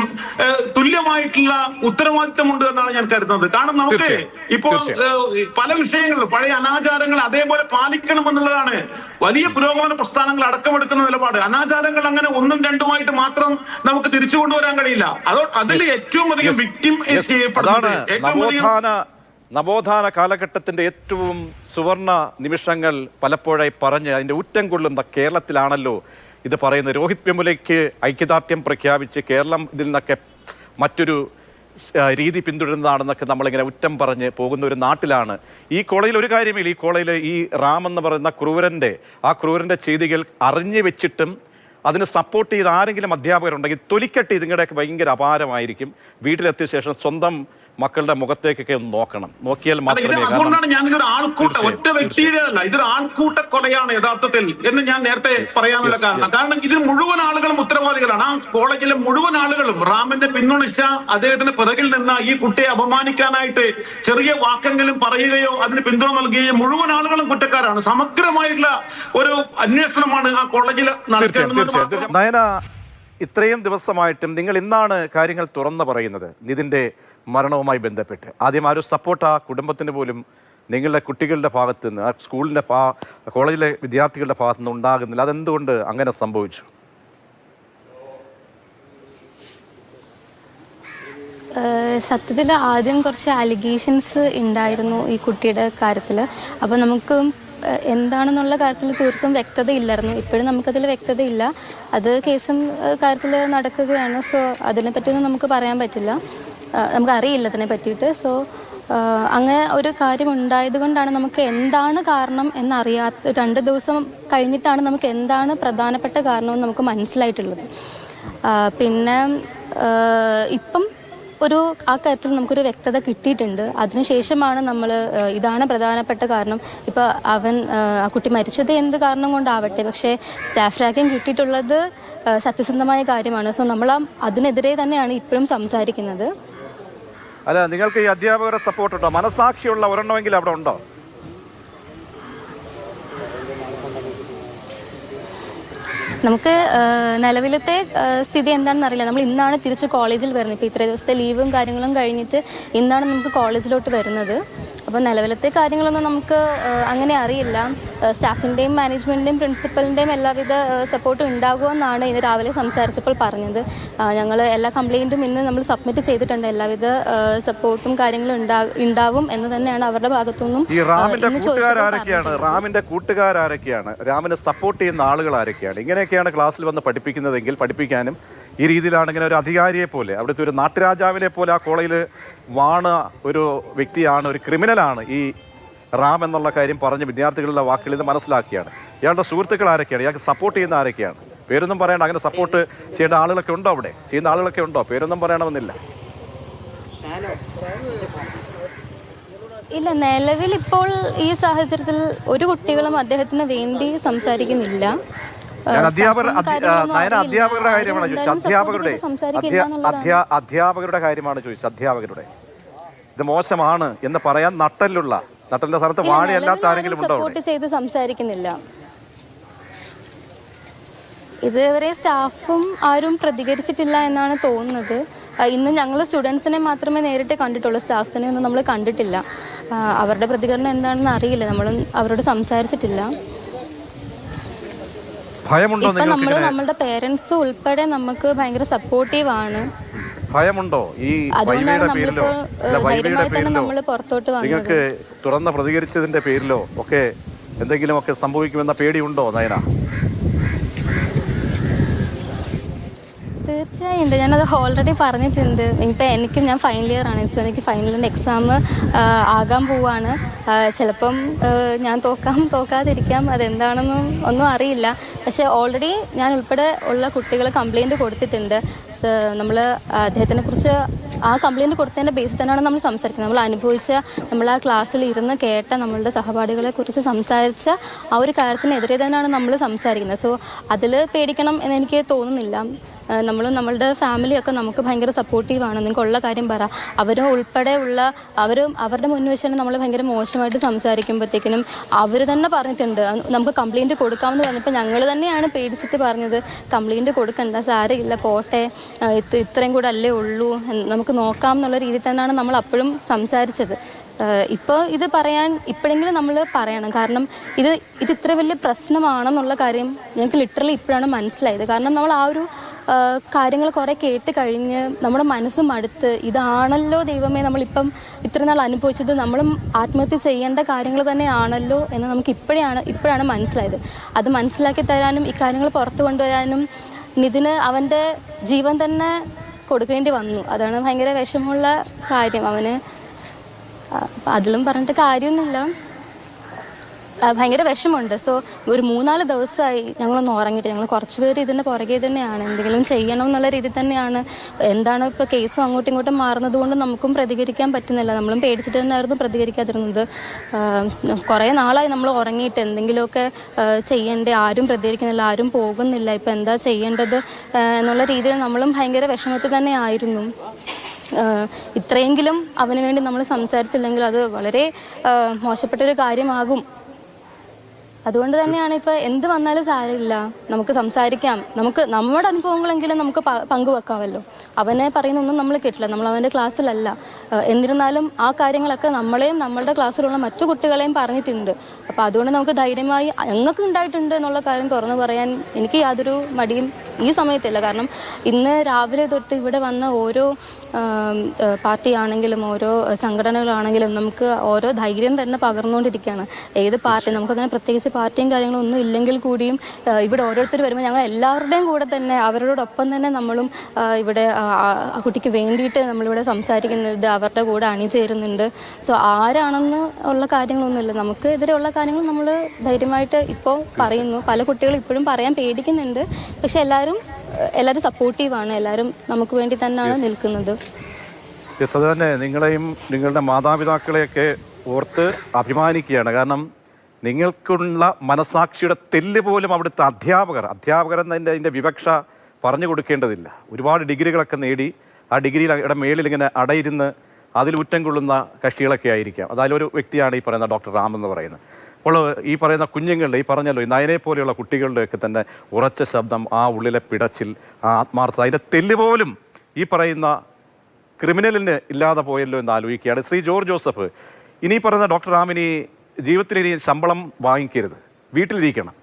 തുല്യമായിട്ടുള്ള ഉത്തരവാദിത്തമുണ്ട് എന്നാണ് ഞാൻ കരുതുന്നത്. കാരണം നമുക്ക് ഇപ്പോൾ പല വിഷയങ്ങളിലും പഴയ അനാചാരങ്ങൾ അതേപോലെ പാലിക്കണമെന്നുള്ളതാണ് വലിയ പുരോഗമന പ്രസ്ഥാനങ്ങൾ അടക്കമെടുക്കുന്ന നിലപാട്. അനാചാരങ്ങൾ അങ്ങനെ ഒന്നും രണ്ടുമായിട്ട് മാത്രം നമുക്ക് തിരിച്ചു കൊണ്ടുവരാൻ കഴിയില്ല. അതിൽ ഏറ്റവും അധികം വിക്ടിം നവോത്ഥാന കാലഘട്ടത്തിന്റെ ഏറ്റവും സുവർണ നിമിഷങ്ങൾ പലപ്പോഴായി പറഞ്ഞ് അതിന്റെ ഊറ്റം കൊള്ളുന്ന കേരളത്തിലാണല്ലോ ഇത് പറയുന്നത്. രോഹിത് വെമുലയ്ക്ക് ഐക്യദാർഢ്യം പ്രഖ്യാപിച്ച് കേരളം ഇതിൽ നിന്നൊക്കെ മറ്റൊരു രീതി പിന്തുടരുന്നതാണെന്നൊക്കെ നമ്മളിങ്ങനെ ഉറ്റം പറഞ്ഞ് പോകുന്ന ഒരു നാട്ടിലാണ്. ഈ കോളേജിൽ ഒരു കാര്യമില്ല. ഈ കോളേജിൽ ഈ റാം എന്ന് പറയുന്ന ക്രൂരന്റെ ചെയ്തികൾ അറിഞ്ഞു വെച്ചിട്ടും അതിന് സപ്പോർട്ട് ചെയ്ത് ആരെങ്കിലും അധ്യാപകരുണ്ടെങ്കിൽ തൊലിക്കട്ടി ഇതിങ്ങളുടെയൊക്കെ ഭയങ്കര അപാരമായിരിക്കും. വീട്ടിലെത്തിയ ശേഷം സ്വന്തം മക്കളുടെ മുഖത്തേക്കൊക്കെ ഒന്ന് നോക്കിയാൽ മാത്രമേ. അതുകൊണ്ടാണ് ഞാൻ ഇതൊരു ഒറ്റ വ്യക്തിയുടേതല്ല, ഇതൊരു ആൾക്കൂട്ട കൊലയാണ് യഥാർത്ഥത്തിൽ എന്ന് ഞാൻ നേരത്തെ പറയാനുള്ള കാരണം ഇതിൽ മുഴുവൻ ആളുകളും ഉത്തരവാദികളാണ്. ആ കോളേജിലെ മുഴുവൻ ആളുകളും റാമിന്റെ പിന്തുണച്ച അദ്ദേഹത്തിന് പിറകിൽ നിന്ന് ഈ കുട്ടിയെ അപമാനിക്കാനായിട്ട് ചെറിയ വാക്കെങ്കിലും പറയുകയോ അതിന് പിന്തുണ നൽകുകയോ മുഴുവൻ ആളുകളും കുറ്റക്കാരാണ്. സമഗ്രമായിട്ടുള്ള ഒരു അന്വേഷണമാണ് ആ കോളേജിൽ നടത്തേണ്ടത്. നയന, ഇത്രയും ദിവസമായിട്ടും നിങ്ങൾ ഇന്നാണ് കാര്യങ്ങൾ തുറന്നു പറയുന്നത് നിതിന്റെ മരണവുമായി ബന്ധപ്പെട്ട്. ആദ്യം ആ ഒരു സപ്പോർട്ട് ആ കുടുംബത്തിന് പോലും നിങ്ങളുടെ കുട്ടികളുടെ ഭാഗത്തു നിന്ന്, ആ സ്കൂളിൻ്റെ കോളേജിലെ വിദ്യാർത്ഥികളുടെ ഭാഗത്തു നിന്ന് ഉണ്ടാകുന്നില്ല. അതെന്തുകൊണ്ട് അങ്ങനെ സംഭവിച്ചു? സത്യത്തിൽ ആദ്യം കുറച്ച് അലിഗേഷൻസ് ഉണ്ടായിരുന്നു ഈ കുട്ടിയുടെ കാര്യത്തിൽ. അപ്പോൾ നമുക്ക് എന്താണെന്നുള്ള കാര്യത്തിൽ തീർത്തും വ്യക്തതയില്ലായിരുന്നു. ഇപ്പോഴും നമുക്കതിൽ വ്യക്തതയില്ല. അത് കേസും കാര്യത്തിൽ നടക്കുകയാണ്. സോ അതിനെപ്പറ്റിയൊന്നും നമുക്ക് പറയാൻ പറ്റില്ല, നമുക്കറിയില്ല അതിനെ പറ്റിയിട്ട്. സോ അങ്ങനെ ഒരു കാര്യം ഉണ്ടായത് കൊണ്ടാണ് നമുക്ക് എന്താണ് കാരണം എന്നറിയാത്ത 2 ദിവസം കഴിഞ്ഞിട്ടാണ് നമുക്ക് എന്താണ് പ്രധാനപ്പെട്ട കാരണമെന്ന് നമുക്ക് മനസ്സിലായിട്ടുള്ളത്. പിന്നെ ഇപ്പം ആ കാര്യത്തിൽ നമുക്കൊരു വ്യക്തത കിട്ടിയിട്ടുണ്ട്. അതിനുശേഷമാണ് നമ്മൾ ഇതാണ് പ്രധാനപ്പെട്ട കാരണം. ഇപ്പോൾ ആ കുട്ടി മരിച്ചത് എന്ത് കാരണം കൊണ്ടാവട്ടെ, പക്ഷേ സ്റ്റാഫ് റാങ്കിങ് കിട്ടിയിട്ടുള്ളത് സത്യസന്ധമായ കാര്യമാണ്. സോ നമ്മൾ അതിനെതിരെ തന്നെയാണ് ഇപ്പോഴും സംസാരിക്കുന്നത്. അല്ല, നിങ്ങൾക്ക് ഈ അധ്യാപകരുടെ സപ്പോർട്ട് ഉണ്ടോ? മനസാക്ഷിയുള്ള ഒരെണ്ണമെങ്കിലും അവിടെ ഉണ്ടോ? നമുക്ക് നിലവിലത്തെ സ്ഥിതി എന്താണെന്ന് അറിയില്ല. നമ്മൾ ഇന്നാണ് തിരിച്ച് കോളേജിൽ വരുന്നത്. ഇപ്പോൾ ഇത്ര ദിവസത്തെ ലീവും കാര്യങ്ങളും കഴിഞ്ഞിട്ട് ഇന്നാണ് നമുക്ക് കോളേജിലോട്ട് വരുന്നത്. അപ്പോൾ നിലവിലത്തെ കാര്യങ്ങളൊന്നും നമുക്ക് അങ്ങനെ അറിയില്ല. സ്റ്റാഫിൻ്റെയും മാനേജ്മെൻറ്റിൻ്റെയും പ്രിൻസിപ്പലിൻ്റെയും എല്ലാവിധ സപ്പോർട്ടും ഉണ്ടാകുമെന്നാണ് ഇന്ന് രാവിലെ സംസാരിച്ചപ്പോൾ പറഞ്ഞത്. ഞങ്ങൾ എല്ലാ കംപ്ലയിൻറ്റും ഇന്ന് നമ്മൾ സബ്മിറ്റ് ചെയ്തിട്ടുണ്ട്. എല്ലാവിധ സപ്പോർട്ടും കാര്യങ്ങളും ഉണ്ടാവും എന്ന് തന്നെയാണ് അവരുടെ ഭാഗത്തുനിന്നും. ഈ റാമിന്റെ കൂട്ടുകാരൊക്കെയാണ്, റാമിനെ സപ്പോർട്ട് ചെയ്യുന്ന ആളുകൾ ആരൊക്കെയാണ്? ഇങ്ങനെയൊക്കെയാണ് ക്ലാസ്സിൽ വന്ന് പഠിപ്പിക്കുന്നതെങ്കിൽ പഠിപ്പിക്കാനും ഈ രീതിയിലാണ് ഇങ്ങനെ ഒരു അധികാരിയെ പോലെ, അവിടുത്തെ ഒരു നാട്ടുരാജാവിനെ പോലെ ആ കോളേജിൽ ഒരു വ്യക്തിയാണ്, ഒരു ക്രിമിനലാണ് ഈ റാം എന്നുള്ള കാര്യം പറഞ്ഞ് വിദ്യാർത്ഥികളുടെ വാക്കുകളിൽ നിന്ന് മനസ്സിലാക്കിയാണ്. ഇയാളുടെ സുഹൃത്തുക്കൾ ആരൊക്കെയാണ്? ഇയാൾക്ക് സപ്പോർട്ട് ചെയ്യുന്ന ആരൊക്കെയാണ്? പേരൊന്നും പറയണ്ട. അങ്ങനെ സപ്പോർട്ട് ചെയ്യേണ്ട ആളുകളൊക്കെ ഉണ്ടോ? അവിടെ ചെയ്യുന്ന ആളുകളൊക്കെ ഉണ്ടോ? പേരൊന്നും പറയണമെന്നില്ല. ഇല്ല, നിലവിൽ ഇപ്പോൾ ഈ സാഹചര്യത്തിൽ ഒരു കുട്ടികളും അദ്ദേഹത്തിന് വേണ്ടി സംസാരിക്കുന്നില്ല. അധ്യാപകരുടെ കാര്യമാണ് ചോദിച്ചത്. അധ്യാപകരുടെ കാര്യമാണ് ചോദിച്ചത്. അധ്യാപകരുടെ ഇത് മോശമാണ് എന്ന് പറയാൻ നട്ടലിന്റെ സ്ഥലത്ത് വാഴയല്ലാത്ത ആരെങ്കിലും ഉണ്ടോ? സപ്പോർട്ട് ചെയ്ത് സംസാരിക്കുന്നില്ല. ഇതുവരെ സ്റ്റാഫും ആരും പ്രതികരിച്ചിട്ടില്ല എന്നാണ് തോന്നുന്നത്. ഇന്ന് ഞങ്ങൾ സ്റ്റുഡൻസിനെ മാത്രമേ നേരിട്ട് കണ്ടിട്ടുള്ളൂ, സ്റ്റാഫ്സിനെ ഒന്നും നമ്മൾ കണ്ടിട്ടില്ല. അവരുടെ പ്രതികരണം എന്താണെന്ന് അറിയില്ല, നമ്മൾ അവരോട് സംസാരിച്ചിട്ടില്ല. ഇപ്പം നമ്മളുടെ പേരൻസ് ഉൾപ്പെടെ നമുക്ക് ഭയങ്കര സപ്പോർട്ടീവാണ്. ഭയമുണ്ടോ ഈ വൈവയുടെ പേരിലോ നമ്മൾ പുറത്തോട്ട് നിങ്ങൾക്ക് തുറന്ന് പ്രതികരിച്ചതിന്റെ പേരിലോ ഒക്കെ എന്തെങ്കിലുമൊക്കെ സംഭവിക്കുമെന്ന പേടിയുണ്ടോ നയന? തീർച്ചയായും ഉണ്ട്. ഞാനത് ഓൾറെഡി പറഞ്ഞിട്ടുണ്ട്. ഇപ്പം ഞാൻ ഫൈനൽ ഇയർ ആണ്, സോ എനിക്ക് ഫൈനലിൻ്റെ എക്സാം ആകാൻ പോവാണ്. ചിലപ്പം ഞാൻ തോക്കാതിരിക്കാം, അതെന്താണെന്നും ഒന്നും അറിയില്ല. പക്ഷേ ഓൾറെഡി ഞാൻ ഉൾപ്പെടെ ഉള്ള കുട്ടികൾ കംപ്ലയിൻറ്റ് കൊടുത്തിട്ടുണ്ട്. നമ്മൾ അദ്ദേഹത്തിനെ കുറിച്ച് ആ കംപ്ലയിൻറ്റ് കൊടുത്തതിൻ്റെ ബേസിൽ തന്നെയാണ് നമ്മൾ സംസാരിക്കുന്നത്. നമ്മൾ അനുഭവിച്ച, നമ്മൾ ആ ക്ലാസ്സിൽ ഇരുന്ന് കേട്ട നമ്മളുടെ സഹപാഠികളെ കുറിച്ച് സംസാരിച്ച ആ ഒരു കാര്യത്തിനെതിരെ തന്നെയാണ് നമ്മൾ സംസാരിക്കുന്നത്. സോ അതിൽ പേടിക്കണം എന്നെനിക്ക് തോന്നുന്നില്ല. നമ്മളുടെ ഫാമിലിയൊക്കെ നമുക്ക് ഭയങ്കര സപ്പോർട്ടീവാണ്. നിങ്ങൾക്കുള്ള കാര്യം പറ. അവരും ഉൾപ്പെടെ ഉള്ള അവരുടെ മുന്നിൽ വെച്ച് തന്നെ നമ്മൾ ഭയങ്കര മോശമായിട്ട് സംസാരിക്കുമ്പോഴത്തേക്കിനും അവർ തന്നെ പറഞ്ഞിട്ടുണ്ട് നമുക്ക് കംപ്ലയിൻറ്റ് കൊടുക്കാമെന്ന് പറഞ്ഞപ്പോൾ ഞങ്ങൾ തന്നെയാണ് പേടിച്ചിട്ട് പറഞ്ഞത് കംപ്ലയിൻറ്റ് കൊടുക്കണ്ട, സാരമില്ല, പോട്ടെ, ഇത്രയും കൂടെ അല്ലേ ഉള്ളൂ, നമുക്ക് നോക്കാം എന്നുള്ള രീതിയിൽ തന്നെയാണ് നമ്മൾ അപ്പോഴും സംസാരിച്ചത്. ഇപ്പോൾ ഇത് പറയാൻ ഇപ്പോഴെങ്കിലും നമ്മൾ പറയണം. കാരണം ഇത് ഇത്ര വലിയ പ്രശ്നമാണെന്നുള്ള കാര്യം ഞങ്ങൾക്ക് ലിറ്ററലി ഇപ്പോഴാണ് മനസ്സിലായത്. കാരണം നമ്മൾ ആ ഒരു കാര്യങ്ങൾ കുറേ കേട്ട് കഴിഞ്ഞ് നമ്മുടെ മനസ്സ് മടുത്ത് ഇതാണല്ലോ ദൈവമേ നമ്മളിപ്പം ഇത്ര നാൾ അനുഭവിച്ചത്, നമ്മളും ആത്മഹത്യ ചെയ്യേണ്ട കാര്യങ്ങൾ തന്നെയാണല്ലോ എന്ന് നമുക്ക് ഇപ്പോഴാണ് മനസ്സിലായത്. അത് മനസ്സിലാക്കി തരാനും ഈ കാര്യങ്ങൾ പുറത്തു കൊണ്ടുവരാനും നിതിന് അവൻ്റെ ജീവൻ തന്നെ കൊടുക്കേണ്ടി വന്നു. അതാണ് ഭയങ്കര വിഷമമുള്ള കാര്യം. അവന് അതിലും പറഞ്ഞിട്ട് കാര്യമൊന്നുമില്ല, ഭയങ്കര വിഷമമുണ്ട്. സോ ഒരു 3-4 ദിവസമായി ഞങ്ങളൊന്ന് ഉറങ്ങിയിട്ട്. ഞങ്ങൾ കുറച്ച് പേര് ഇതിൻ്റെ പുറകെ തന്നെയാണ്, എന്തെങ്കിലും ചെയ്യണം എന്നുള്ള രീതിയിൽ തന്നെയാണ്. എന്താണ് ഇപ്പോൾ കേസും അങ്ങോട്ടും ഇങ്ങോട്ടും മാറുന്നത് കൊണ്ട് നമുക്കും പ്രതികരിക്കാൻ പറ്റുന്നില്ല. നമ്മളും പേടിച്ചിട്ട് തന്നെയായിരുന്നു പ്രതികരിക്കാതിരുന്നത്. കുറേ നാളായി നമ്മൾ ഉറങ്ങിയിട്ട് എന്തെങ്കിലുമൊക്കെ ചെയ്യേണ്ടേ, ആരും പ്രതികരിക്കുന്നില്ല, ആരും പോകുന്നില്ല, ഇപ്പോൾ എന്താ ചെയ്യേണ്ടത് എന്നുള്ള രീതിയിൽ നമ്മളും ഭയങ്കര വിഷമത്തിൽ തന്നെ ആയിരുന്നു. ഇത്രയെങ്കിലും അവന് വേണ്ടി നമ്മൾ സംസാരിച്ചില്ലെങ്കിൽ അത് വളരെ മോശപ്പെട്ടൊരു കാര്യമാകും. അതുകൊണ്ട് തന്നെയാണ് ഇപ്പോൾ എന്ത് വന്നാലും സാരമില്ല, നമുക്ക് സംസാരിക്കാം, നമുക്ക് നമ്മുടെ അനുഭവങ്ങളെങ്കിലും നമുക്ക് പങ്കുവെക്കാമല്ലോ. അവനെ പറയുന്നൊന്നും നമ്മൾ കേട്ടില്ല, നമ്മൾ അവൻ്റെ ക്ലാസ്സിലല്ല. എന്നിരുന്നാലും ആ കാര്യങ്ങളൊക്കെ നമ്മളെയും നമ്മളുടെ ക്ലാസ്സിലുള്ള മറ്റു കുട്ടികളെയും പറഞ്ഞിട്ടുണ്ട്. അപ്പോൾ അതുകൊണ്ട് നമുക്ക് ധൈര്യമായി ഞങ്ങൾക്ക് ഉണ്ടായിട്ടുണ്ട് എന്നുള്ള കാര്യം തുറന്നു പറയാൻ എനിക്ക് യാതൊരു മടിയും ഈ സമയത്തില്ല. കാരണം ഇന്ന് രാവിലെ തൊട്ട് ഇവിടെ വന്ന ഓരോ പാർട്ടി ആണെങ്കിലും ഓരോ സംഘടനകളാണെങ്കിലും നമുക്ക് ഓരോ ധൈര്യം തന്നെ പകർന്നുകൊണ്ടിരിക്കുകയാണ്. ഏത് പാർട്ടി, നമുക്കങ്ങനെ പ്രത്യേകിച്ച് പാർട്ടിയും കാര്യങ്ങളും ഒന്നും ഇല്ലെങ്കിൽ കൂടിയും ഇവിടെ ഓരോരുത്തർ വരുമ്പോൾ ഞങ്ങൾ എല്ലാവരുടെയും കൂടെ തന്നെ അവരോടൊപ്പം തന്നെ നമ്മളും ഇവിടെ ആ കുട്ടിക്ക് വേണ്ടിയിട്ട് നമ്മളിവിടെ സംസാരിക്കുന്നുണ്ട്, അവരുടെ കൂടെ അണിചേരുന്നുണ്ട്. സോ ആരാണെന്ന് ഉള്ള കാര്യങ്ങളൊന്നുമില്ല, നമുക്ക് എതിരെയുള്ള കാര്യങ്ങൾ നമ്മൾ ധൈര്യമായിട്ട് ഇപ്പോൾ പറയുന്നു. പല കുട്ടികളും ഇപ്പോഴും പറയാൻ പേടിക്കുന്നുണ്ട്, പക്ഷെ എല്ലാവരും സപ്പോർട്ടീവാണ്, എല്ലാവരും നമുക്ക് വേണ്ടി തന്നെയാണ് നിൽക്കുന്നത്. അത് തന്നെ നിങ്ങളെയും നിങ്ങളുടെ മാതാപിതാക്കളെയൊക്കെ ഓർത്ത് അഭിമാനിക്കുകയാണ്. കാരണം നിങ്ങൾക്കുള്ള മനസാക്ഷിയുടെ തെല്ല് പോലും അവിടുത്തെ അധ്യാപകർ എന്നതിൻ്റെ വിവക്ഷ പറഞ്ഞു കൊടുക്കേണ്ടതില്ല. ഒരുപാട് ഡിഗ്രികളൊക്കെ നേടി ആ ഡിഗ്രിയുടെ മേളിൽ ഇങ്ങനെ അടയിരുന്ന് അതിൽ ഊറ്റം കൊള്ളുന്ന കക്ഷികളൊക്കെ ആയിരിക്കാം. അതിലൊരു വ്യക്തിയാണ് ഈ പറയുന്ന ഡോക്ടർ റാം എന്ന് പറയുന്നത്. അപ്പോൾ ഈ പറയുന്ന കുഞ്ഞുങ്ങളുടെ, ഈ പറഞ്ഞല്ലോ ഈ നയനെ പോലെയുള്ള കുട്ടികളുടെയൊക്കെ തന്നെ ഉറച്ച ശബ്ദം, ആ ഉള്ളിലെ പിടച്ചിൽ, ആ ആത്മാർത്ഥത, അതിൻ്റെ തെല്ല് പോലും ഈ പറയുന്ന ക്രിമിനലിന് ഇല്ലാതെ പോയല്ലോ എന്ന് ആലോചിക്കുകയാണ്. ശ്രീ ജോർജ് ജോസഫ്, ഇനി പറയുന്ന ഡോക്ടർ റാമിനി ജീവിതത്തിൽ ഇനി ശമ്പളം വാങ്ങിക്കരുത്, വീട്ടിലിരിക്കണം,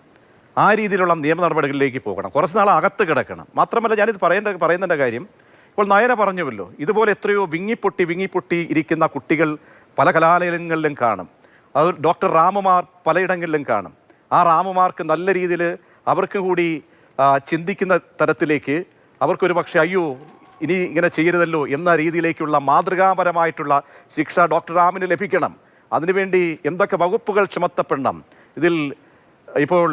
ആ രീതിയിലുള്ള നിയമ നടപടികളിലേക്ക് പോകണം, കുറച്ച് നാൾ അകത്ത് കിടക്കണം. മാത്രമല്ല ഞാനിത് പറയുന്നതിൻ്റെ കാര്യം, ഇപ്പോൾ നയന പറഞ്ഞുവല്ലോ, ഇതുപോലെ എത്രയോ വിങ്ങിപ്പൊട്ടി ഇരിക്കുന്ന കുട്ടികൾ പല കലാലയങ്ങളിലും കാണും. അത് ഡോക്ടർ റാമുമാർ പലയിടങ്ങളിലും കാണും. ആ റാമുമാർക്ക് നല്ല രീതിയിൽ അവർക്ക് കൂടി ചിന്തിക്കുന്ന തരത്തിലേക്ക് അവർക്കൊരു പക്ഷേ അയ്യോ ഇനി ഇങ്ങനെ ചെയ്യരുതല്ലോ എന്ന രീതിയിലേക്കുള്ള മാതൃകാപരമായിട്ടുള്ള ശിക്ഷ ഡോക്ടർ റാമിന് ലഭിക്കണം. അതിനുവേണ്ടി എന്തൊക്കെ വകുപ്പുകൾ ചുമത്തപ്പെടണം? ഇതിൽ ഇപ്പോൾ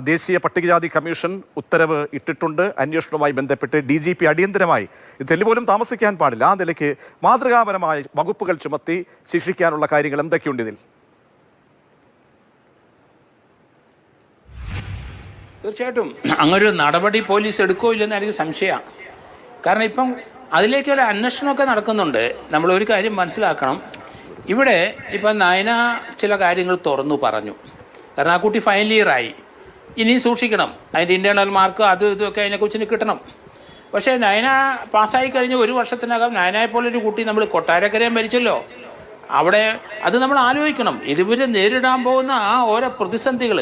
ദേശീയ പട്ടികജാതി കമ്മീഷൻ ഉത്തരവ് ഇട്ടിട്ടുണ്ട്. അന്വേഷണവുമായി ബന്ധപ്പെട്ട് DGP അടിയന്തരമായി ഇത് തെല്ലുപോലും താമസിക്കാൻ പാടില്ല, ആ നിലയ്ക്ക് മാതൃകാപരമായ വകുപ്പുകൾ ചുമത്തി ശിക്ഷിക്കാനുള്ള കാര്യങ്ങൾ എന്തൊക്കെയുണ്ട് ഇതിൽ? തീർച്ചയായിട്ടും അങ്ങനൊരു നടപടി പോലീസ് എടുക്കുമോ ഇല്ലെന്ന് എനിക്ക് സംശയമാണ്. കാരണം ഇപ്പം അതിലേക്കുള്ള അന്വേഷണമൊക്കെ നടക്കുന്നുണ്ട്. നമ്മളൊരു കാര്യം മനസ്സിലാക്കണം, ഇവിടെ ഇപ്പം നയന ചില കാര്യങ്ങൾ തുറന്നു പറഞ്ഞു. കാരണം ആ കുട്ടി ഫൈനൽ ഇയറായി, ഇനിയും സൂക്ഷിക്കണം, അതിൻ്റെ ഇൻറ്റേർണൽ മാർക്ക് അതും ഇതുമൊക്കെ അതിനെക്കുറിച്ച് കിട്ടണം. പക്ഷേ നയന പാസ്സായി കഴിഞ്ഞ് 1 വർഷത്തിനകം നയനയെ പോലൊരു കുട്ടി നമ്മൾ കൊട്ടാരക്കരയെ മരിച്ചല്ലോ. അവിടെ അത് നമ്മൾ ആലോചിക്കണം. ഇതുവർ നേരിടാൻ പോകുന്ന ആ ഓരോ പ്രതിസന്ധികൾ,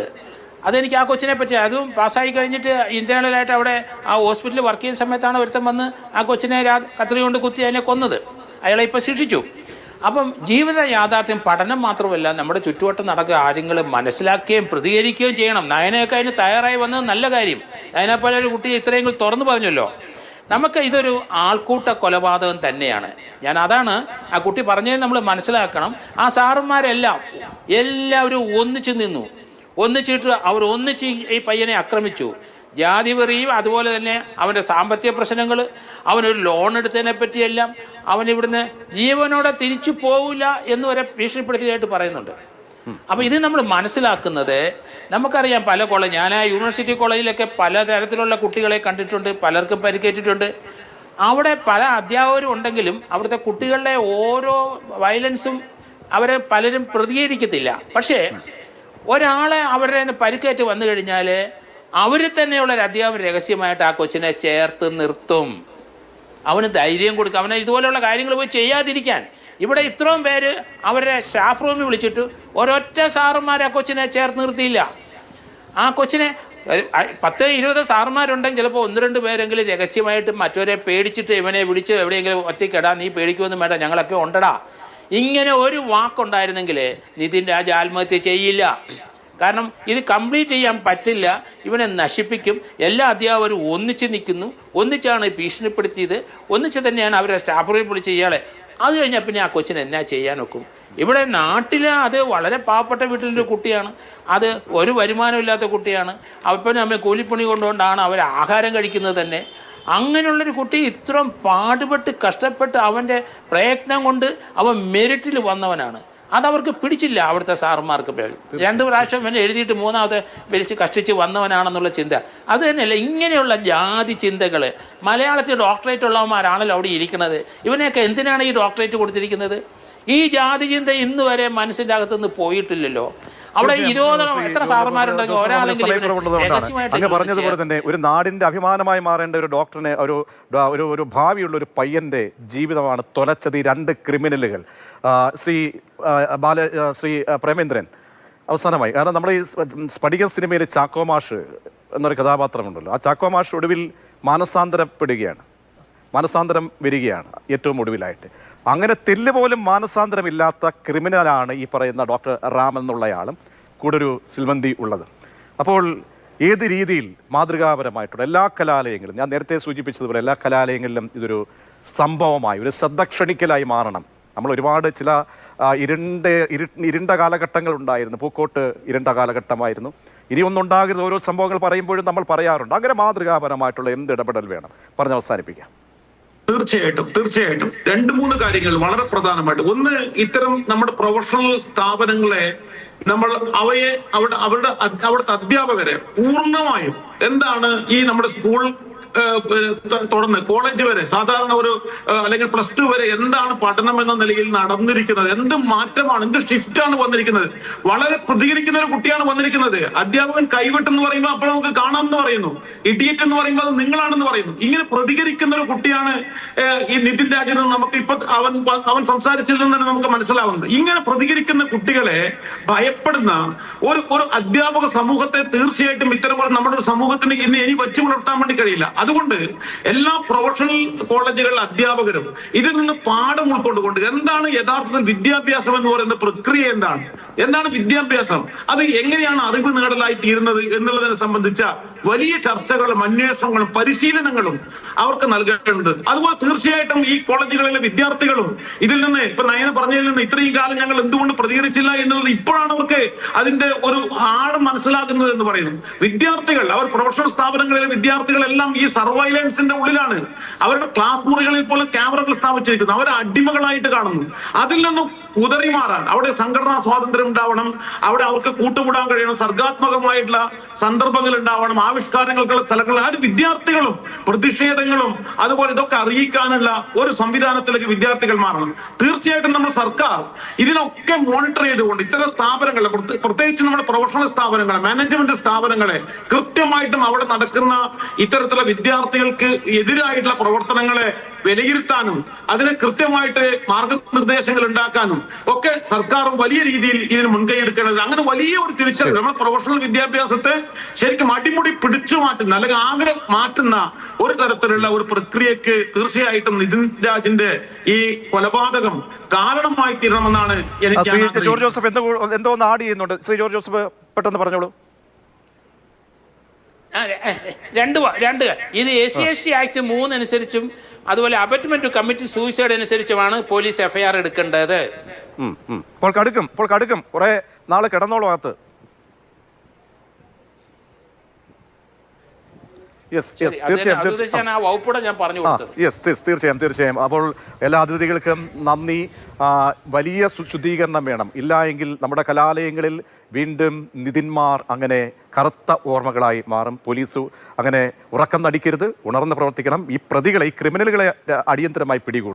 അതെനിക്ക് ആ കൊച്ചിനെ പറ്റി, അതും പാസ്സായി കഴിഞ്ഞിട്ട് ഇൻറ്റേണലായിട്ട് അവിടെ ആ ഹോസ്പിറ്റലിൽ വർക്ക് ചെയ്യുന്ന സമയത്താണ് ഒരുത്തൻ വന്ന് ആ കൊച്ചിനെ കത്രി കൊണ്ട് കുത്തി അതിനെ കൊന്നത്. അയാളെ ഇപ്പോൾ ശിക്ഷിച്ചു. അപ്പം ജീവിത യാഥാർത്ഥ്യം പഠനം മാത്രമല്ല, നമ്മുടെ ചുറ്റുവട്ടം നടക്കുക കാര്യങ്ങൾ മനസ്സിലാക്കുകയും പ്രതികരിക്കുകയും ചെയ്യണം. നയനയൊക്കെ അതിന് തയ്യാറായി വന്നത് നല്ല കാര്യം. നയനെപ്പോലെ ഒരു കുട്ടി ഇത്രയെങ്കിലും തുറന്നു പറഞ്ഞല്ലോ. നമുക്ക് ഇതൊരു ആൾക്കൂട്ട കൊലപാതകം തന്നെയാണ്. അതാണ് ആ കുട്ടി പറഞ്ഞത് നമ്മൾ മനസ്സിലാക്കണം. ആ സാറന്മാരെല്ലാം എല്ലാവരും ഒന്നിച്ചു നിന്നു. ഒന്നിച്ചിട്ട് അവർ ഒന്നിച്ച് ഈ പയ്യനെ ആക്രമിച്ചു. ജാതിവെറിയും അതുപോലെ തന്നെ അവൻ്റെ സാമ്പത്തിക പ്രശ്നങ്ങൾ, അവനൊരു ലോൺ എടുത്തതിനെ പറ്റിയെല്ലാം അവനിവിടുന്ന് ജീവനോടെ തിരിച്ചു പോവില്ല എന്ന് വരെ ഭീഷണിപ്പെടുത്തിയതായിട്ട് പറയുന്നുണ്ട്. അപ്പോൾ ഇത് നമ്മൾ മനസ്സിലാക്കുന്നത്, നമുക്കറിയാം പല കോളേജ്, ഞാൻ ആ യൂണിവേഴ്സിറ്റി കോളേജിലൊക്കെ പലതരത്തിലുള്ള കുട്ടികളെ കണ്ടിട്ടുണ്ട്, പലർക്കും പരിക്കേറ്റിട്ടുണ്ട്. അവിടെ പല അധ്യാപകരും ഉണ്ടെങ്കിലും അവിടുത്തെ കുട്ടികളുടെ ഓരോ വയലൻസും അവരെ പലരും പ്രതികരിക്കത്തില്ല. പക്ഷേ ഒരാളെ അവരുടെ പരിക്കേറ്റ് വന്നു കഴിഞ്ഞാൽ അവർ തന്നെയുള്ള ഒരു അധ്യാപകൻ രഹസ്യമായിട്ട് ആ കൊച്ചിനെ ചേർത്ത് നിർത്തും. അവന് ധൈര്യം കൊടുക്കും, അവനെ ഇതുപോലെയുള്ള കാര്യങ്ങൾ പോയി ചെയ്യാതിരിക്കാൻ. ഇവിടെ ഇത്രയും പേര് അവരുടെ സ്റ്റാഫ് റൂമിൽ വിളിച്ചിട്ട് ഒരൊറ്റ സാറുമാർ ആ കൊച്ചിനെ ചേർത്ത് നിർത്തിയില്ല. ആ കൊച്ചിനെ 10-20 സാറുമാരുണ്ടെങ്കിൽ ചിലപ്പോൾ 1-2 പേരെങ്കിലും രഹസ്യമായിട്ട് മറ്റവരെ പേടിച്ചിട്ട് ഇവനെ വിളിച്ച് എവിടെയെങ്കിലും ഒറ്റയ്ക്കിടാ, നീ പേടിക്കുമെന്നും വേണ്ട, ഞങ്ങളൊക്കെ ഉണ്ടടാ, ഇങ്ങനെ ഒരു വാക്കുണ്ടായിരുന്നെങ്കിൽ നിതിൻ രാജ ആത്മഹത്യ ചെയ്യില്ല. കാരണം ഇത് കംപ്ലീറ്റ് ചെയ്യാൻ പറ്റില്ല, ഇവനെ നശിപ്പിക്കും. എല്ലാ അധ്യാപകരും ഒന്നിച്ച് നിൽക്കുന്നു, ഒന്നിച്ചാണ് ഭീഷണിപ്പെടുത്തിയത്, ഒന്നിച്ച് തന്നെയാണ് അവരെ സ്റ്റാഫ് റൂമിൽ വിളിച്ച് ഇയാളെ. അത് കഴിഞ്ഞാൽ പിന്നെ ആ കൊച്ചിന് എന്നാ ചെയ്യാൻ നോക്കും? ഇവിടെ നാട്ടിൽ അത് വളരെ പാവപ്പെട്ട വീട്ടിലൊരു കുട്ടിയാണ്, അത് ഒരു വരുമാനമില്ലാത്ത കുട്ടിയാണ്. അപ്പനും അമ്മ കൂലിപ്പണി കൊണ്ടുകൊണ്ടാണ് അവർ ആഹാരം കഴിക്കുന്നത് തന്നെ. അങ്ങനെയുള്ളൊരു കുട്ടി ഇത്രയും പാടുപെട്ട് കഷ്ടപ്പെട്ട് അവൻ്റെ പ്രയത്നം കൊണ്ട് അവൻ മെറിറ്റിൽ വന്നവനാണ്. അതവർക്ക് പിടിച്ചില്ല അവിടുത്തെ സാറന്മാർക്ക്. 2 പ്രാവശ്യം എന്നെ എഴുതിയിട്ട് 3ാമത്തെ വലിച്ച് കഷ്ടിച്ച് വന്നവനാണെന്നുള്ള ചിന്ത അത് തന്നെയല്ല. ഇങ്ങനെയുള്ള ജാതി ചിന്തകൾ, മലയാളത്തിൽ ഡോക്ടറേറ്റ് ഉള്ളവന്മാരാണല്ലോ അവിടെ ഇരിക്കുന്നത്. ഇവനെയൊക്കെ എന്തിനാണ് ഈ ഡോക്ടറേറ്റ് കൊടുത്തിരിക്കുന്നത്? ഈ ജാതി ചിന്ത ഇന്ന് വരെ മനസ്സിൻ്റെ അകത്തുനിന്ന് പോയിട്ടില്ലല്ലോ. അവിടെ 20 എത്ര സാറന്മാരുണ്ടെങ്കിൽ അങ്ങ് പറഞ്ഞതുപോലെ തന്നെ ഒരു നാടിന്റെ അഭിമാനമായി മാറേണ്ട ഒരു ഡോക്ടറിനെ, ഒരു ഭാവിയുള്ള ഒരു പയ്യന്റെ ജീവിതമാണ് തുലച്ചത് ഈ 2 ക്രിമിനലുകൾ. ശ്രീ പ്രേമേന്ദ്രൻ, അവസാനമായി, കാരണം നമ്മൾ ഈ സ്ഫടിക സിനിമയിൽ ചാക്കോ മാഷ് എന്നൊരു കഥാപാത്രമുണ്ടല്ലോ, ആ ചാക്കോ മാഷ് ഒടുവിൽ മാനസാന്തരം വരികയാണ് ഏറ്റവും ഒടുവിലായിട്ട്. അങ്ങനെ തെല്ലുപോലും മാനസാന്തരമില്ലാത്ത ക്രിമിനലാണ് ഈ പറയുന്ന ഡോക്ടർ റാം എന്നുള്ളയാളും കൂടെ ഒരു സിൽവന്തി ഉള്ളത്. അപ്പോൾ ഏത് രീതിയിൽ മാതൃകാപരമായിട്ടുള്ള എല്ലാ കലാലയങ്ങളിലും, ഞാൻ നേരത്തെ സൂചിപ്പിച്ചതുപോലെ എല്ലാ കലാലയങ്ങളിലും ഇതൊരു സംഭവമായി, ഒരു ശ്രദ്ധ ക്ഷണിക്കലായി മാറണം. നമ്മൾ ഒരുപാട് ചില ഇരുണ്ട കാലഘട്ടങ്ങൾ ഉണ്ടായിരുന്നു. പൂക്കോട്ട് ഇരുണ്ട കാലഘട്ടമായിരുന്നു. ഇനി ഒന്നുണ്ടാകരുത്. ഓരോ സംഭവങ്ങൾ പറയുമ്പോഴും നമ്മൾ പറയാറുണ്ട്. അങ്ങനെ മാതൃകാപരമായിട്ടുള്ള എന്ത് ഇടപെടൽ വേണം? പറഞ്ഞ് അവസാനിപ്പിക്കാം. തീർച്ചയായിട്ടും 2-3 കാര്യങ്ങൾ വളരെ പ്രധാനമായിട്ട്. ഒന്ന്, ഇത്തരം നമ്മുടെ പ്രൊഫഷണൽ സ്ഥാപനങ്ങളെ നമ്മൾ അവിടുത്തെ അധ്യാപകരെ പൂർണ്ണമായും എന്താണ് ഈ നമ്മുടെ സ്കൂൾ തുടർന്ന് കോളേജ് വരെ, സാധാരണ ഒരു അല്ലെങ്കിൽ +2 വരെ എന്താണ് പഠനം എന്ന നിലയിൽ നടന്നിരിക്കുന്നത്, എന്ത് മാറ്റമാണ്, എന്ത് ഷിഫ്റ്റാണ് വന്നിരിക്കുന്നത്. വളരെ പ്രതികരിക്കുന്ന ഒരു കുട്ടിയാണ് വന്നിരിക്കുന്നത്. അധ്യാപകൻ കൈവിട്ടെന്ന് പറയുമ്പോൾ അപ്പോൾ നമുക്ക് കാണാമെന്ന് പറയുന്നു, ഇഡിയറ്റ് എന്ന് പറയുമ്പോൾ അത് നിങ്ങളാണെന്ന് പറയുന്നു. ഇങ്ങനെ പ്രതികരിക്കുന്ന ഒരു കുട്ടിയാണ് ഈ നിതിൻ രാജൻ. നമുക്ക് ഇപ്പൊ അവൻ സംസാരിച്ചതിൽ നിന്ന് തന്നെ നമുക്ക് മനസ്സിലാവുന്നത്. ഇങ്ങനെ പ്രതികരിക്കുന്ന കുട്ടികളെ ഭയപ്പെടുന്ന ഒരു അധ്യാപക സമൂഹത്തെ തീർച്ചയായിട്ടും ഇത്തരം നമ്മുടെ ഒരു സമൂഹത്തിന് ഇനി വെച്ചു പുലർത്താൻ വേണ്ടി കഴിയില്ല. അതുകൊണ്ട് എല്ലാ പ്രൊഫഷണൽ കോളേജുകളിലെ അധ്യാപകരും ഇതിൽ നിന്ന് പാഠം ഉൾക്കൊണ്ടുകൊണ്ട് എന്താണ് യഥാർത്ഥത്തിൽ വിദ്യാഭ്യാസം എന്ന് പറയുന്ന പ്രക്രിയ, എന്താണ് വിദ്യാഭ്യാസം, അത് എങ്ങനെയാണ് അറിവ് നേടലായി തീരുന്നത് എന്നുള്ളതിനെ സംബന്ധിച്ച വലിയ ചർച്ചകളും അന്വേഷണങ്ങളും പരിശീലനങ്ങളും അവർക്ക് നൽകേണ്ടതുണ്ട്. അതുപോലെ തീർച്ചയായിട്ടും ഈ കോളേജുകളിലെ വിദ്യാർത്ഥികളും ഇതിൽ നിന്ന്, ഇപ്പൊ നയന പറഞ്ഞതിൽ നിന്ന് ഇത്രയും കാലം ഞങ്ങൾ എന്തുകൊണ്ട് പ്രതികരിച്ചില്ല എന്നുള്ളത് ഇപ്പോഴാണ് അവർക്ക് അതിന്റെ ഒരു ആഴം മനസ്സിലാക്കുന്നത് എന്ന് പറയുന്നു. വിദ്യാർത്ഥികൾ, അവർ പ്രൊഫഷണൽ സ്ഥാപനങ്ങളിലെ വിദ്യാർത്ഥികളെല്ലാം ഈ സർവൈലൻസിന്റെ ഉള്ളിലാണ്. അവരുടെ ക്ലാസ് മുറികളിൽ പോലും ക്യാമറകൾ സ്ഥാപിച്ചിരിക്കുന്നു. അവരെ അടിമകളായിട്ട് കാണുന്നു. അതിൽ നിന്നും ഉദറിമാറാൻ, അവിടെ സംഘടനാ സ്വാതന്ത്ര്യം ഉണ്ടാവണം, അവിടെ അവർക്ക് കൂട്ടുകൂടാൻ കഴിയണം, സർഗാത്മകമായിട്ടുള്ള സന്ദർഭങ്ങൾ ഉണ്ടാവണം, ആവിഷ്കാരങ്ങൾക്കുള്ള സ്ഥലങ്ങൾ, അത് വിദ്യാർത്ഥികളും പ്രതിഷേധങ്ങളും അതുപോലെ ഇതൊക്കെ അറിയിക്കാനുള്ള ഒരു സംവിധാനത്തിലേക്ക് വിദ്യാർത്ഥികൾ മാറണം. തീർച്ചയായിട്ടും നമ്മൾ സർക്കാർ ഇതിനൊക്കെ മോണിറ്റർ ചെയ്തുകൊണ്ട് ഇത്തരം സ്ഥാപനങ്ങളെ, പ്രത്യേകിച്ച് നമ്മുടെ പ്രൊഫഷണൽ സ്ഥാപനങ്ങളെ, മാനേജ്മെന്റ് സ്ഥാപനങ്ങളെ കൃത്യമായിട്ടും അവിടെ നടക്കുന്ന ഇത്തരത്തിലുള്ള വിദ്യാർത്ഥികൾക്ക് എതിരായിട്ടുള്ള പ്രവർത്തനങ്ങളെ വിലയിരുത്താനും അതിന് കൃത്യമായിട്ട് മാർഗനിർദ്ദേശങ്ങൾ ഉണ്ടാക്കാനും ഒക്കെ സർക്കാർ വലിയ രീതിയിൽ ഇതിന് മുൻകൈ എടുക്കേണ്ടത്. അങ്ങനെ വലിയ ഒരു തിരിച്ചറിവ് നമ്മുടെ പ്രൊഫഷണൽ വിദ്യാഭ്യാസത്തെ ശരിക്കും അടിമുടി പിടിച്ചു മാറ്റുന്ന അല്ലെങ്കിൽ ആകെ മാറ്റുന്ന ഒരു തരത്തിലുള്ള ഒരു പ്രക്രിയക്ക് തീർച്ചയായിട്ടും നിതിൻ രാജിന്റെ ഈ കൊലപാതകം കാരണമായി തീരണമെന്നാണ് എനിക്ക് ശ്രീ ജോർജ് ജോസഫ് എന്തോ ഒന്ന് ആഡ് ചെയ്യുന്നുണ്ട്. ശ്രീ ജോർജ് ജോസഫ് പെട്ടെന്ന് പറഞ്ഞോളൂ. രണ്ട് ഇത് SC ആക്ട് 3 അനുസരിച്ചും അതുപോലെ അബറ്റ്മെന്റ് കമ്മിറ്റി സൂയിസൈഡ് അനുസരിച്ചുമാണ് പോലീസ് FIR എടുക്കേണ്ടത്. ഇപ്പോൾ കടുക്കും കുറെ നാളെ കിടന്നോളൂ അകത്ത്. തീർച്ചയായും. അപ്പോൾ എല്ലാ അതിഥികൾക്കും നന്ദി. വലിയ ശുദ്ധീകരണം വേണം. ഇല്ല എങ്കിൽ നമ്മുടെ കലാലയങ്ങളിൽ വീണ്ടും നിതിന്മാർ അങ്ങനെ കറുത്ത ഓർമ്മകളായി മാറും. പോലീസ് അങ്ങനെ ഉറക്കം നടിക്കരുത്, ഉണർന്ന് പ്രവർത്തിക്കണം. ഈ പ്രതികളെ, ഈ ക്രിമിനലുകളെ അടിയന്തരമായി പിടികൂടും.